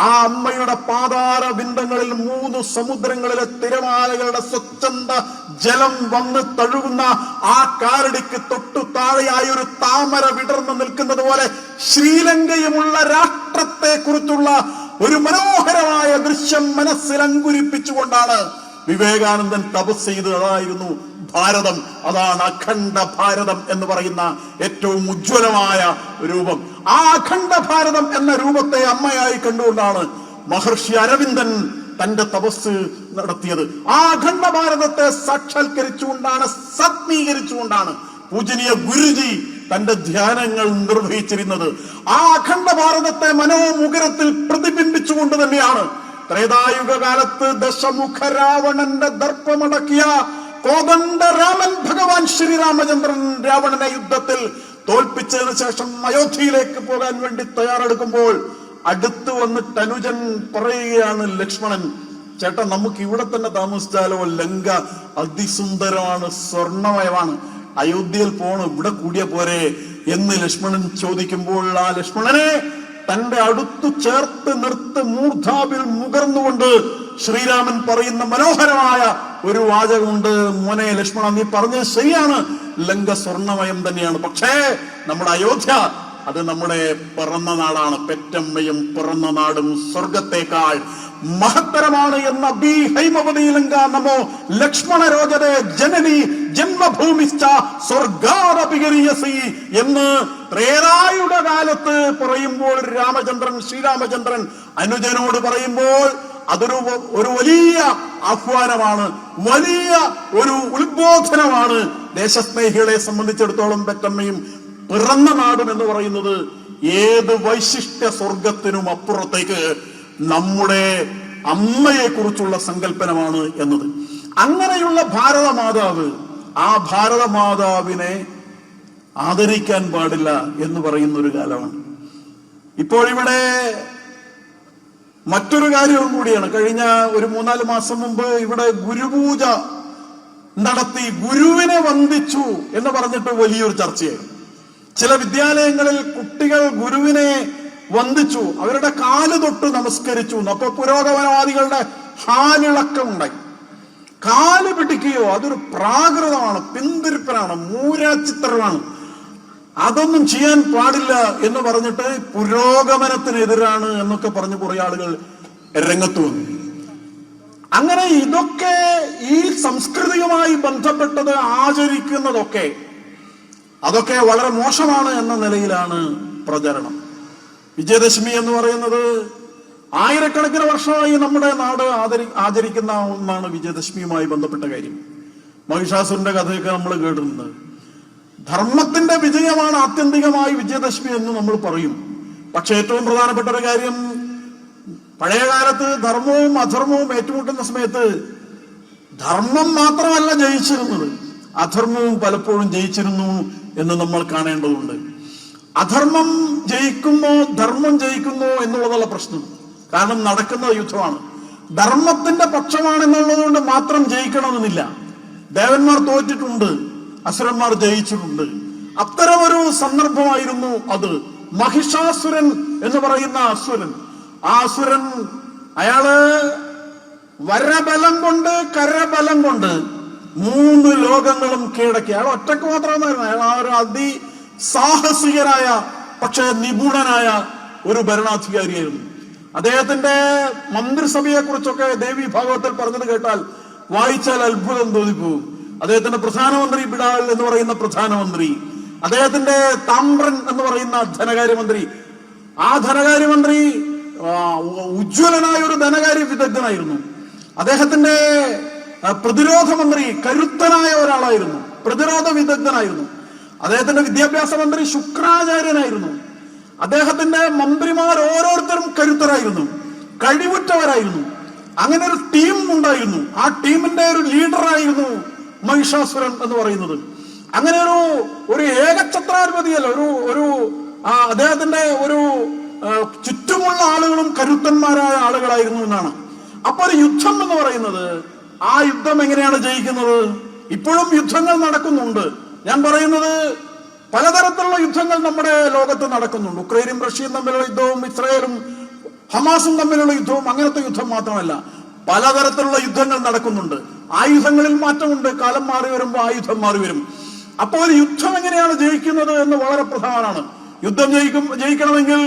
ആ അമ്മയുടെ പാതാര ബിന്ദങ്ങളിൽ 3 സമുദ്രങ്ങളിലെ തിരമാലകളുടെ സ്വച്ഛന്ത ജലം വന്ന് തഴുകുന്ന ആ കാരടിക്ക് തൊട്ടു താഴെയായി ഒരു താമര വിടർന്നു നിൽക്കുന്നത് പോലെ ശ്രീലങ്കയുമുള്ള രാഷ്ട്രത്തെ കുറിച്ചുള്ള ഒരു മനോഹരമായ ദൃശ്യം മനസ്സിൽ അങ്കുരിപ്പിച്ചുകൊണ്ടാണ് വിവേകാനന്ദൻ തപസ് ചെയ്ത്. അതായിരുന്നു ഭാരതം. അതാണ് അഖണ്ഡ ഭാരതം എന്ന് പറയുന്ന ഏറ്റവും ഉജ്ജ്വലമായ രൂപം. ആ അഖണ്ഡ ഭാരതം എന്ന രൂപത്തെ അമ്മയായി കണ്ടുകൊണ്ടാണ് മഹർഷി അരവിന്ദൻ തന്റെ തപസ് നടത്തിയത്. ആ അഖണ്ഡ ഭാരതത്തെ സാക്ഷാത്കരിച്ചുകൊണ്ടാണ്, സത്മീകരിച്ചുകൊണ്ടാണ് പൂജനീയ ഗുരുജി തന്റെ ധ്യാനങ്ങൾ നിർവഹിച്ചിരുന്നത്. ആ അഖണ്ഡ ഭാരതത്തെ മനോമുഖരത്തിൽ പ്രതിബിംബിച്ചുകൊണ്ട് തന്നെയാണ് ത്രേതായുഗ കാലത്ത് ദശമുഖ രാവണന്റെ ദർപ്പമടക്കിയ കോദണ്ഡ രാമൻ ഭഗവാൻ ശ്രീരാമചന്ദ്രൻ രാവണനെ യുദ്ധത്തിൽ തോൽപ്പിച്ചതിന് ശേഷം അയോധ്യയിലേക്ക് പോകാൻ വേണ്ടി തയ്യാറെടുക്കുമ്പോൾ അടുത്ത് വന്നിട്ട് അനുജൻ പറയുകയാണ്, ലക്ഷ്മണൻ ചേട്ടാ നമുക്ക് ഇവിടെ തന്നെ താമസിച്ചാലോ, ലങ്ക അതിസുന്ദരമാണ്, സ്വർണമയമാണ്, അയോധ്യയിൽ പോകണം, ഇവിടെ കൂടിയ പോരെ എന്ന് ലക്ഷ്മണൻ ചോദിക്കുമ്പോൾ ആ ലക്ഷ്മണനെ തന്റെ അടുത്തു ചേർത്ത് നിർത്ത് മൂർധാവിൽ മുകർന്നുകൊണ്ട് ശ്രീരാമൻ പറയുന്ന മനോഹരമായ ഒരു വാചകമുണ്ട്. മോനെ ലക്ഷ്മണ, നീ പറഞ്ഞത് ശരിയാണ്, ലങ്ക സ്വർണമയം തന്നെയാണ്. പക്ഷേ നമ്മുടെ അയോധ്യ അത് നമ്മുടെ പിറന്ന നാടാണ്. പെറ്റമ്മയും പിറന്ന നാടും സ്വർഗത്തേക്കാൾ മഹത്തരമാണ് എന്ന ബി ഹൈമവതി ലങ്ക നമോ ലക്ഷ്മണ രോചതേ ജനനി ജന്മഭൂമിശ്ച സ്വർഗാദപിഗരീയസി എന്ന് ത്രേതായുടെ കാലത്ത് പറയുമ്പോൾ ശ്രീരാമചന്ദ്രൻ അനുജനോട് പറയുമ്പോൾ അതൊരു വലിയ ആഹ്വാനമാണ്, വലിയ ഒരു ഉത്ബോധനമാണ്. ദേശസ്നേഹികളെ സംബന്ധിച്ചിടത്തോളം പെറ്റമ്മയും പിറന്ന നാടും എന്ന് പറയുന്നത് ഏത് വൈശിഷ്ട്യ സ്വർഗത്തിനും അപ്പുറത്തേക്ക് നമ്മുടെ അമ്മയെ കുറിച്ചുള്ള സങ്കല്പനമാണ് എന്നത്. അങ്ങനെയുള്ള ഭാരതമാതാവ്, ആ ഭാരതമാതാവിനെ ആദരിക്കാൻ പാടില്ല എന്ന് പറയുന്ന ഒരു കാലമാണ് ഇപ്പോൾ. ഇവിടെ മറ്റൊരു കാര്യവും കൂടിയാണ്. കഴിഞ്ഞ ഒരു 3-4 മാസം മുമ്പ് ഇവിടെ ഗുരുപൂജ നടത്തി, ഗുരുവിനെ വന്ദിച്ചു എന്ന് പറഞ്ഞിട്ട് വലിയൊരു ചർച്ചയായിരുന്നു. ചില വിദ്യാലയങ്ങളിൽ കുട്ടികൾ ഗുരുവിനെ വന്ദിച്ചു, അവരുടെ കാല് തൊട്ട് നമസ്കരിച്ചു. അപ്പൊ പുരോഗമനവാദികളുടെ ഹാലിളക്കം ഉണ്ടായി. കാല് പിടിക്കുകയോ അതൊരു പ്രാകൃതമാണ്, പിന്തിരിപ്പനാണ്, മൂരാച്ചിത്രമാണ്, അതൊന്നും ചെയ്യാൻ പാടില്ല എന്ന് പറഞ്ഞിട്ട് പുരോഗമനത്തിനെതിരാണ് എന്നൊക്കെ പറഞ്ഞ് കുറെ ആളുകൾ രംഗത്ത് വന്നു. അങ്ങനെ ഇതൊക്കെ ഈ സംസ്കൃതിയുമായി ബന്ധപ്പെട്ടത് ആചരിക്കുന്നതൊക്കെ അതൊക്കെ വളരെ മോശമാണ് എന്ന നിലയിലാണ് പ്രചരണം. വിജയദശമി എന്ന് പറയുന്നത് ആയിരക്കണക്കിന് വർഷമായി നമ്മുടെ നാട് ആചരിക്കുന്ന ഒന്നാണ്. വിജയദശമിയുമായി ബന്ധപ്പെട്ട കാര്യം, മഹിഷാസുരന്റെ കഥയൊക്കെ നമ്മൾ കേട്ടിട്ടുണ്ട്. ധർമ്മത്തിന്റെ വിജയമാണ് ആത്യന്തികമായി വിജയദശമി എന്ന് നമ്മൾ പറയും. പക്ഷെ ഏറ്റവും പ്രധാനപ്പെട്ട ഒരു കാര്യം, പഴയ കാലത്ത് ധർമ്മവും അധർമ്മവും ഏറ്റുമുട്ടുന്ന സമയത്ത് ധർമ്മം മാത്രമല്ല ജയിച്ചിരുന്നത്, അധർമ്മവും പലപ്പോഴും ജയിച്ചിരുന്നു എന്ന് നമ്മൾ കാണേണ്ടതുണ്ട്. അധർമ്മം ജയിക്കുമോ ധർമ്മം ജയിക്കുന്നോ എന്നുള്ളതല്ല പ്രശ്നം. കാരണം നടക്കുന്ന യുദ്ധമാണ്. ധർമ്മത്തിന്റെ പക്ഷമാണെന്നുള്ളത് കൊണ്ട് മാത്രം ജയിക്കണമെന്നില്ല. ദേവന്മാർ തോറ്റിട്ടുണ്ട്, അസുരന്മാർ ജയിച്ചിട്ടുണ്ട്. അത്തരമൊരു സന്ദർഭമായിരുന്നു അത്. മഹിഷാസുരൻ എന്ന് പറയുന്ന അസുരൻ, ആ അസുരൻ അയാള് വരബലം കൊണ്ട് കരബലം കൊണ്ട് 3 ലോകങ്ങളും കീഴടക്കി. അയാൾ ഒറ്റക്ക് മാത്രമായിരുന്നു. അയാൾ ആ ഒരു അതിസാഹസികനായ പക്ഷെ നിപുണനായ ഒരു ഭരണാധികാരിയായിരുന്നു. അദ്ദേഹത്തിന്റെ മന്ത്രിസഭയെ കുറിച്ചൊക്കെ ദേവി ഭാഗവത്തിൽ പറഞ്ഞത് കേട്ടാൽ വായിച്ചാൽ അത്ഭുതം തോന്നിപ്പോകും. അദ്ദേഹത്തിന്റെ പ്രധാനമന്ത്രി ബിഡാൽ എന്ന് പറയുന്ന പ്രധാനമന്ത്രി, അദ്ദേഹത്തിന്റെ താമ്രൻ എന്ന് പറയുന്ന ധനകാര്യമന്ത്രി, ആ ധനകാര്യമന്ത്രി ഉജ്ജ്വലനായ ഒരു ധനകാര്യ വിദഗ്ധനായിരുന്നു. അദ്ദേഹത്തിന്റെ പ്രതിരോധ മന്ത്രി കരുത്തനായ ഒരാളായിരുന്നു, പ്രതിരോധ വിദഗ്ധനായിരുന്നു. അദ്ദേഹത്തിന്റെ വിദ്യാഭ്യാസ മന്ത്രി ശുക്രാചാര്യനായിരുന്നു. അദ്ദേഹത്തിന്റെ മന്ത്രിമാർ ഓരോരുത്തരും കരുത്തരായിരുന്നു, കഴിവുറ്റവരായിരുന്നു. അങ്ങനെ ഒരു ടീം ഉണ്ടായിരുന്നു. ആ ടീമിന്റെ ഒരു ലീഡറായിരുന്നു മഹിഷാസുരൻ എന്ന് പറയുന്നത്. അങ്ങനെ ഒരു ഏകഛത്രാധിപതിയല്ല, ഒരു അദ്ദേഹത്തിന്റെ ഒരു ചുറ്റുമുള്ള ആളുകളും കരുത്തന്മാരായ ആളുകളായിരുന്നു എന്നാണ്. അപ്പൊ ഒരു യുദ്ധം എന്ന് പറയുന്നത്, ആ യുദ്ധം എങ്ങനെയാണ് ജയിക്കുന്നത്? ഇപ്പോഴും യുദ്ധങ്ങൾ നടക്കുന്നുണ്ട്. ഞാൻ പറയുന്നത് പലതരത്തിലുള്ള യുദ്ധങ്ങൾ നമ്മുടെ ലോകത്ത് നടക്കുന്നുണ്ട്. ഉക്രൈനും റഷ്യയും തമ്മിലുള്ള യുദ്ധവും ഇസ്രായേലും ഹമാസും തമ്മിലുള്ള യുദ്ധവും അങ്ങനത്തെ യുദ്ധം മാത്രമല്ല, പലതരത്തിലുള്ള യുദ്ധങ്ങൾ നടക്കുന്നുണ്ട്. ആയുധങ്ങളിൽ മാറ്റമുണ്ട്, കാലം മാറി വരുമ്പോൾ ആയുധം മാറി വരും. അപ്പോൾ ഒരു യുദ്ധം എങ്ങനെയാണ് ജയിക്കുന്നത് എന്ന് വളരെ പ്രധാനമാണ്. യുദ്ധം ജയിക്കണമെങ്കിൽ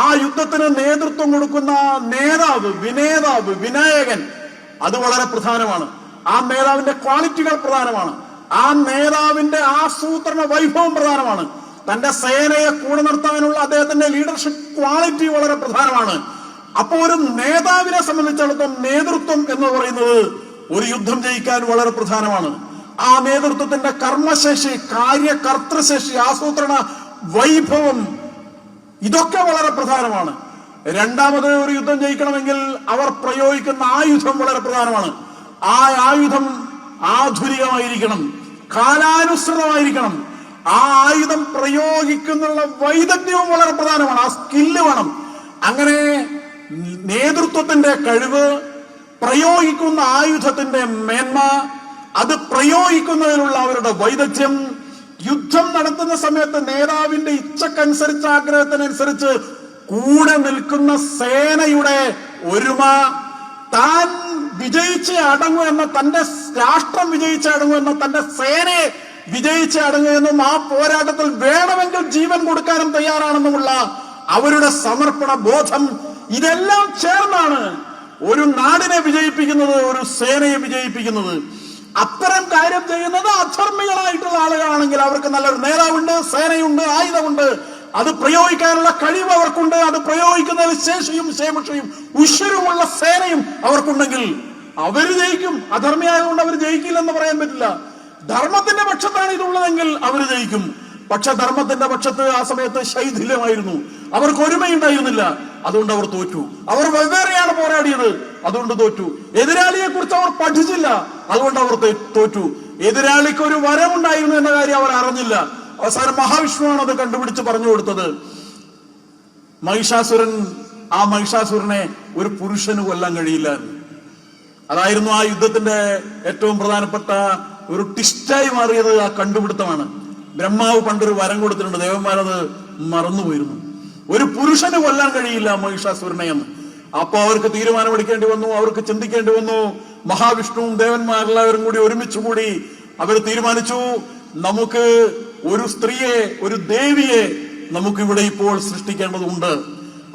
ആ യുദ്ധത്തിന് നേതൃത്വം കൊടുക്കുന്ന നേതാവ്, വിനായകൻ, അത് വളരെ പ്രധാനമാണ്. ആ നേതാവിന്റെ ക്വാളിറ്റികൾ പ്രധാനമാണ്. ആ നേതാവിന്റെ ആസൂത്രണ വൈഭവം പ്രധാനമാണ്. തന്റെ സേനയെ കൂടെ നിർത്താനുള്ള അദ്ദേഹത്തിന്റെ ലീഡർഷിപ്പ് ക്വാളിറ്റി വളരെ പ്രധാനമാണ്. അപ്പൊ ഒരു നേതാവിനെ സംബന്ധിച്ചിടത്തോളം നേതൃത്വം എന്ന് പറയുന്നത് ഒരു യുദ്ധം ജയിക്കാൻ വളരെ പ്രധാനമാണ്. ആ നേതൃത്വത്തിന്റെ കർമ്മശേഷി, കാര്യകർത്തൃശേഷി, ആസൂത്രണ വൈഭവം, ഇതൊക്കെ വളരെ പ്രധാനമാണ്. രണ്ടാമത് ഒരു യുദ്ധം ജയിക്കണമെങ്കിൽ അവർ പ്രയോഗിക്കുന്ന ആയുധം വളരെ പ്രധാനമാണ്. ആ ആയുധം ആധുനികമായിരിക്കണം, കാലാനുസൃതമായിരിക്കണം. ആ ആയുധം പ്രയോഗിക്കുന്നുള്ള വൈദഗ്ധ്യവും വളരെ പ്രധാനമാണ്. ആ സ്കില്ല് വേണം. അങ്ങനെ നേതൃത്വത്തിന്റെ കഴിവ്, പ്രയോഗിക്കുന്ന ആയുധത്തിന്റെ മേന്മ, അത് പ്രയോഗിക്കുന്നതിനുള്ള അവരുടെ വൈദഗ്ധ്യം, യുദ്ധം നടത്തുന്ന സമയത്ത് നേതാവിന്റെ ഇച്ഛക്കനുസരിച്ച്, ആഗ്രഹത്തിനനുസരിച്ച് കൂടെ നിൽക്കുന്ന സേനയുടെ ഒരുമ, താൻ വിജയിച്ചേ അടങ്ങൂ എന്ന, തന്റെ രാഷ്ട്രം വിജയിച്ചേ അടങ്ങൂ എന്ന, തന്റെ സേനയെ വിജയിച്ചേ അടങ്ങൂ എന്നും, ആ പോരാട്ടത്തിൽ വേണമെങ്കിൽ ജീവൻ കൊടുക്കാനും തയ്യാറാണെന്നുമുള്ള അവരുടെ സമർപ്പണ ബോധം, ഇതെല്ലാം ചേർന്നാണ് ഒരു നാടിനെ വിജയിപ്പിക്കുന്നത്, ഒരു സേനയെ വിജയിപ്പിക്കുന്നത്. അത്തരം കാര്യം ചെയ്യുന്നത് അധർമ്മികളായിട്ടുള്ള ആളുകളാണെങ്കിൽ അവർക്ക് നല്ലൊരു നേതാവുണ്ട്, സേനയുണ്ട്, ആയുധമുണ്ട്, അത് പ്രയോഗിക്കാനുള്ള കഴിവ് അവർക്കുണ്ട്, അത് പ്രയോഗിക്കുന്നതിൽ ശേഷിയും ശേഷയും ഉശിരുമുള്ള സേനയും അവർക്കുണ്ടെങ്കിൽ അവര് ജയിക്കും. അധർമ്മിയായതുകൊണ്ട് അവർ ജയിക്കില്ലെന്ന് പറയാൻ പറ്റില്ല. ധർമ്മത്തിന്റെ പക്ഷത്താണ് ഇതുള്ളതെങ്കിൽ അവർ ജയിക്കും. പക്ഷെ ധർമ്മത്തിന്റെ പക്ഷത്ത് ആ സമയത്ത് ശൈഥില്യമായിരുന്നു, അവർക്ക് ഒരുമയുണ്ടായിരുന്നില്ല, അതുകൊണ്ട് അവർ തോറ്റു. അവർ വെവ്വേറെയാണ് പോരാടിയത്, അതുകൊണ്ട് തോറ്റു. എതിരാളിയെ കുറിച്ച് അവർ പഠിച്ചില്ല, അതുകൊണ്ട് അവർ തോറ്റു. എതിരാളിക്ക് ഒരു വരമുണ്ടായിരുന്നു എന്ന കാര്യം അവർ അറിഞ്ഞില്ല. അവസാനം മഹാവിഷ്ണുവാണ് അത് കണ്ടുപിടിച്ച് പറഞ്ഞു കൊടുത്തത്. മഹിഷാസുരനെ ഒരു പുരുഷന് കൊല്ലാൻ കഴിയില്ല. അതായിരുന്നു ആ യുദ്ധത്തിന്റെ ഏറ്റവും പ്രധാനപ്പെട്ട ഒരു ട്വിസ്റ്റായി മാറിയത്. ആ കണ്ടുപിടുത്തമാണ്. ബ്രഹ്മാവ് പണ്ടൊരു വരം കൊടുത്തിട്ടുണ്ട്, ദേവന്മാരത് മറന്നുപോയിരുന്നു. ഒരു പുരുഷന് കൊല്ലാൻ കഴിയില്ല മഹിഷാസുരനെ എന്ന്. അപ്പൊ അവർക്ക് തീരുമാനമെടുക്കേണ്ടി വന്നു, അവർക്ക് ചിന്തിക്കേണ്ടി വന്നു. മഹാവിഷ്ണുവും ദേവന്മാരെല്ലാവരും കൂടി ഒരുമിച്ച് കൂടി അവർ തീരുമാനിച്ചു, നമുക്ക് ഒരു സ്ത്രീയെ, ഒരു ദേവിയെ നമുക്ക് ഇവിടെ ഇപ്പോൾ സൃഷ്ടിക്കേണ്ടതുണ്ട്.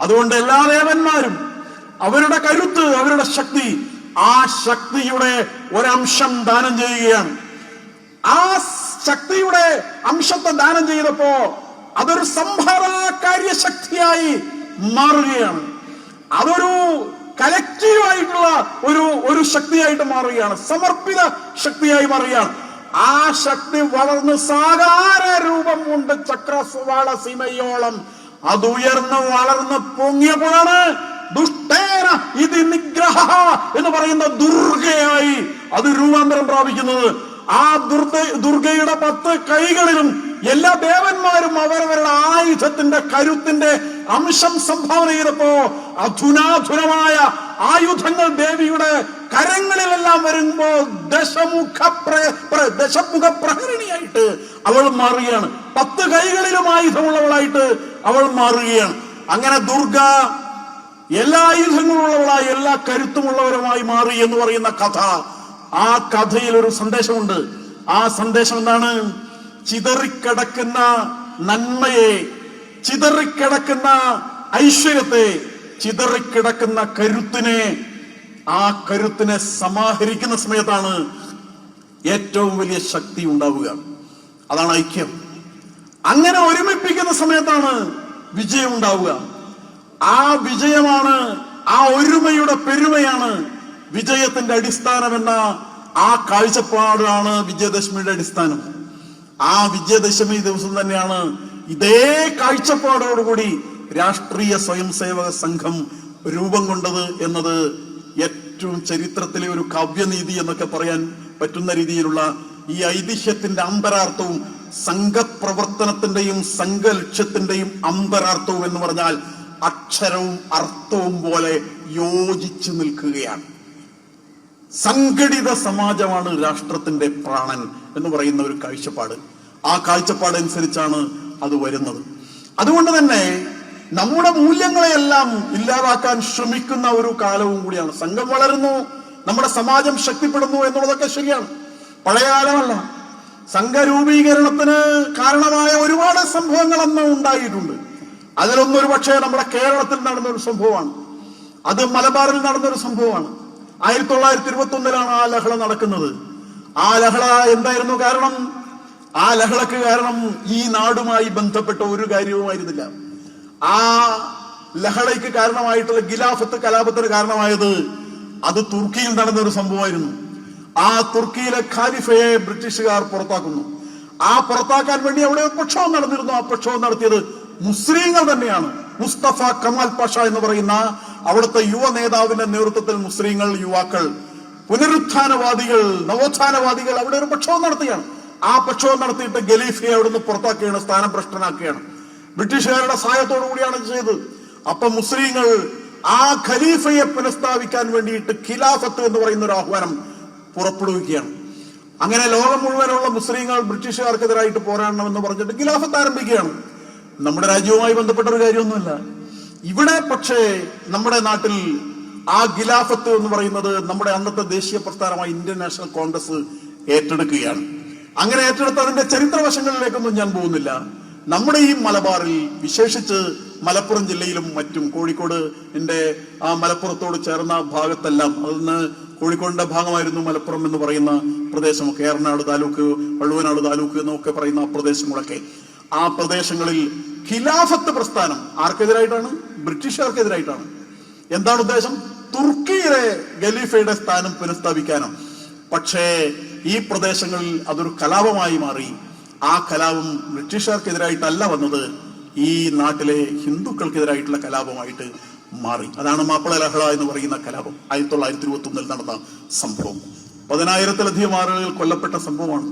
അതുകൊണ്ട് എല്ലാ ദേവന്മാരും അവരുടെ കരുത്ത്, അവരുടെ ശക്തി, ആ ശക്തിയുടെ ഒരംശം ദാനം ചെയ്യുകയാണ്. ആ ശക്തിയുടെ അംശത്തെ ദാനം ചെയ്തപ്പോ അതൊരു സംഹാരകാര്യ ശക്തിയായി മാറുകയാണ്. അതൊരു കലക്റ്റീവായിട്ടുള്ള ഒരു ശക്തിയായിട്ട് മാറുകയാണ്, സമർപ്പിത ശക്തിയായി മാറുകയാണ്. ആ ശക്തി വളർന്ന് സാകാര രൂപം കൊണ്ട് ചക്രസ്വാള സീമയോളം അത് ഉയർന്ന് വളർന്ന് പൊങ്ങിയപ്പോഴാണ് ദുഷ്ടേന ഇത് നിഗ്രഹ എന്ന് പറയുന്ന ദുർഗയായി അത് രൂപാന്തരം പ്രാപിക്കുന്നത്. ആ ദുർഗയുടെ 10 കൈകളിലും എല്ലാ ദേവന്മാരും അവരവരുടെ ആയുധത്തിന്റെ കരുത്തിന്റെ അംശം സംഭാവന ചെയ്തപ്പോ അധുനാധുനമായ ആയുധങ്ങൾ ദേവിയുടെ കരങ്ങളിലെല്ലാം വരുമ്പോ ദശമുഖ പ്രഹരിണിയായിട്ട് അവൾ മാറുകയാണ്. 10 കൈകളിലും ആയുധമുള്ളവളായിട്ട് അവൾ മാറുകയാണ്. അങ്ങനെ ദുർഗ എല്ലാ ആയുധങ്ങളുള്ളവളായി, എല്ലാ കരുത്തുമുള്ളവരുമായി മാറി എന്ന് പറയുന്ന കഥ. ആ കഥയിൽ ഒരു സന്ദേശമുണ്ട്. ആ സന്ദേശം എന്താണ്? ചിതറിക്കിടക്കുന്ന നന്മയെ, ചിതറിക്കിടക്കുന്ന ഐശ്വര്യത്തെ, ചിതറിക്കിടക്കുന്ന കരുത്തിനെ, ആ കരുത്തിനെ സമാഹരിക്കുന്ന സമയത്താണ് ഏറ്റവും വലിയ ശക്തി ഉണ്ടാവുക. അതാണ് ഐക്യം. അങ്ങനെ ഒരുമിപ്പിക്കുന്ന സമയത്താണ് വിജയം ഉണ്ടാവുക. ആ വിജയമാണ്, ആ ഒരുമയുടെ പെരുമയാണ് വിജയത്തിന്റെ അടിസ്ഥാനമെന്ന ആ കാഴ്ചപ്പാടാണ് വിജയദശമിയുടെ അടിസ്ഥാനം. ആ വിജയദശമി ദിവസം തന്നെയാണ് ഇതേ കാഴ്ചപ്പാടോടുകൂടി രാഷ്ട്രീയ സ്വയം സേവക സംഘം രൂപം കൊണ്ടത് എന്നത് ഏറ്റവും ചരിത്രത്തിലെ ഒരു കാവ്യനീതി എന്നൊക്കെ പറയാൻ പറ്റുന്ന രീതിയിലുള്ള ഈ ഐതിഹ്യത്തിന്റെ അന്തരാർത്ഥവും സംഘപ്രവർത്തനത്തിന്റെയും സംഘലക്ഷ്യത്തിന്റെയും അന്തരാർത്ഥവും എന്ന് പറഞ്ഞാൽ അക്ഷരവും അർത്ഥവും പോലെ യോജിച്ചു നിൽക്കുകയാണ്. സംഘടിത സമാജമാണ് രാഷ്ട്രത്തിന്റെ പ്രാണൻ എന്ന് പറയുന്ന ഒരു കാഴ്ചപ്പാട്. ആ കാഴ്ചപ്പാടനുസരിച്ചാണ് അത് വരുന്നത്. അതുകൊണ്ട് തന്നെ നമ്മുടെ മൂല്യങ്ങളെയെല്ലാം ഇല്ലാതാക്കാൻ ശ്രമിക്കുന്ന ഒരു കാലവും കൂടിയാണ്. സംഘം വളരുന്നു, നമ്മുടെ സമാജം ശക്തിപ്പെടുന്നു എന്നുള്ളതൊക്കെ ശരിയാണ്, പഴയ കാലമല്ല. സംഘരൂപീകരണത്തിന് കാരണമായ ഒരുപാട് സംഭവങ്ങൾ അന്ന് ഉണ്ടായിട്ടുണ്ട്. അതിലൊന്നൊരു പക്ഷേ നമ്മുടെ കേരളത്തിൽ നടന്നൊരു സംഭവമാണ്. അത് മലബാറിൽ നടന്നൊരു സംഭവമാണ്. 1921 ആ ലഹള നടക്കുന്നത്. ആ ലഹള എന്തായിരുന്നു കാരണം? ആ ലഹളക്ക് കാരണം ഈ നാടുമായി ബന്ധപ്പെട്ട ഒരു കാര്യവുമായിരുന്നില്ല. ആ ലഹളയ്ക്ക് കാരണമായിട്ടുള്ള ഖിലാഫത്ത് കലാപത്തിന് കാരണമായത് അത് തുർക്കിയിൽ നടന്നൊരു സംഭവമായിരുന്നു. ആ തുർക്കിയിലെ ഖാലിഫയെ ബ്രിട്ടീഷുകാർ പുറത്താക്കുന്നു. ആ പുറത്താക്കാൻ വേണ്ടി അവിടെ ഒരു പ്രക്ഷോഭം നടന്നിരുന്നു. ആ പ്രക്ഷോഭം നടത്തിയത് മുസ്ലിങ്ങൾ തന്നെയാണ്. മുസ്തഫ കമാൽ പാഷ എന്ന് പറയുന്ന അവിടുത്തെ യുവ നേതാവിന്റെ നേതൃത്വത്തിൽ മുസ്ലിങ്ങൾ, യുവാക്കൾ, പുനരുത്ഥാനവാദികൾ, നവോത്ഥാനവാദികൾ അവിടെ ഒരു പ്രക്ഷോഭം നടത്തുകയാണ്. ആ പ്രക്ഷോഭം നടത്തിയിട്ട് ഖലീഫയെ അവിടുന്ന് പുറത്താക്കുകയാണ്, സ്ഥാനഭ്രഷ്ടനാക്കുകയാണ്. ബ്രിട്ടീഷുകാരുടെ സഹായത്തോടു കൂടിയാണ് ചെയ്തത്. അപ്പൊ മുസ്ലിങ്ങൾ ആ ഖലീഫയെ പുനഃസ്ഥാപിക്കാൻ വേണ്ടിയിട്ട് ഖിലാഫത്ത് എന്ന് പറയുന്ന ഒരു ആഹ്വാനം പുറപ്പെടുവിക്കുകയാണ്. അങ്ങനെ ലോകം മുഴുവനുള്ള മുസ്ലിങ്ങൾ ബ്രിട്ടീഷുകാർക്കെതിരായിട്ട് പോരാടണമെന്ന് പറഞ്ഞിട്ട് ഖിലാഫത്ത് ആരംഭിക്കുകയാണ്. നമ്മുടെ രാജ്യവുമായി ബന്ധപ്പെട്ട ഒരു കാര്യമൊന്നുമില്ല ഇവിടെ. പക്ഷേ നമ്മുടെ നാട്ടിൽ ആ ഖിലാഫത്ത് എന്ന് പറയുന്നത് നമ്മുടെ അന്നത്തെ ദേശീയ പ്രസ്ഥാനമായ ഇന്ത്യൻ നാഷണൽ കോൺഗ്രസ് ഏറ്റെടുക്കുകയാണ്. അങ്ങനെ ഏറ്റെടുത്ത് അതിന്റെ ചരിത്രവശങ്ങളിലേക്കൊന്നും ഞാൻ പോകുന്നില്ല. നമ്മുടെ ഈ മലബാറിൽ, വിശേഷിച്ച് മലപ്പുറം ജില്ലയിലും മറ്റും കോഴിക്കോട് ആ മലപ്പുറത്തോട് ചേർന്ന ഭാഗത്തെല്ലാം അതിന്ന് കോഴിക്കോടിന്റെ ഭാഗമായിരുന്നു മലപ്പുറം എന്ന് പറയുന്ന പ്രദേശമൊക്കെ, ഏറനാട് താലൂക്ക്, വള്ളുവനാട് താലൂക്ക് എന്നൊക്കെ പറയുന്ന ആ പ്രദേശങ്ങളൊക്കെ. ആ പ്രദേശങ്ങളിൽ ഖിലാഫത്ത് പ്രസ്ഥാനം ആർക്കെതിരായിട്ടാണ്? ബ്രിട്ടീഷുകാർക്കെതിരായിട്ടാണ്. എന്താണ് ഉദ്ദേശം? തുർക്കിയിലെ ഖലീഫയുടെ സ്ഥാനം പുനഃസ്ഥാപിക്കാനും. പക്ഷേ ഈ പ്രദേശങ്ങളിൽ അതൊരു കലാപമായി മാറി. ആ കലാപം ബ്രിട്ടീഷുകാർക്കെതിരായിട്ടല്ല വന്നത്, ഈ നാട്ടിലെ ഹിന്ദുക്കൾക്കെതിരായിട്ടുള്ള കലാപമായിട്ട് മാറി. അതാണ് മാപ്പിള ലഹള എന്ന് പറയുന്ന കലാപം. 1921 നടന്ന സംഭവം. 10,000-ലധികം ആളുകൾ കൊല്ലപ്പെട്ട സംഭവമാണ്.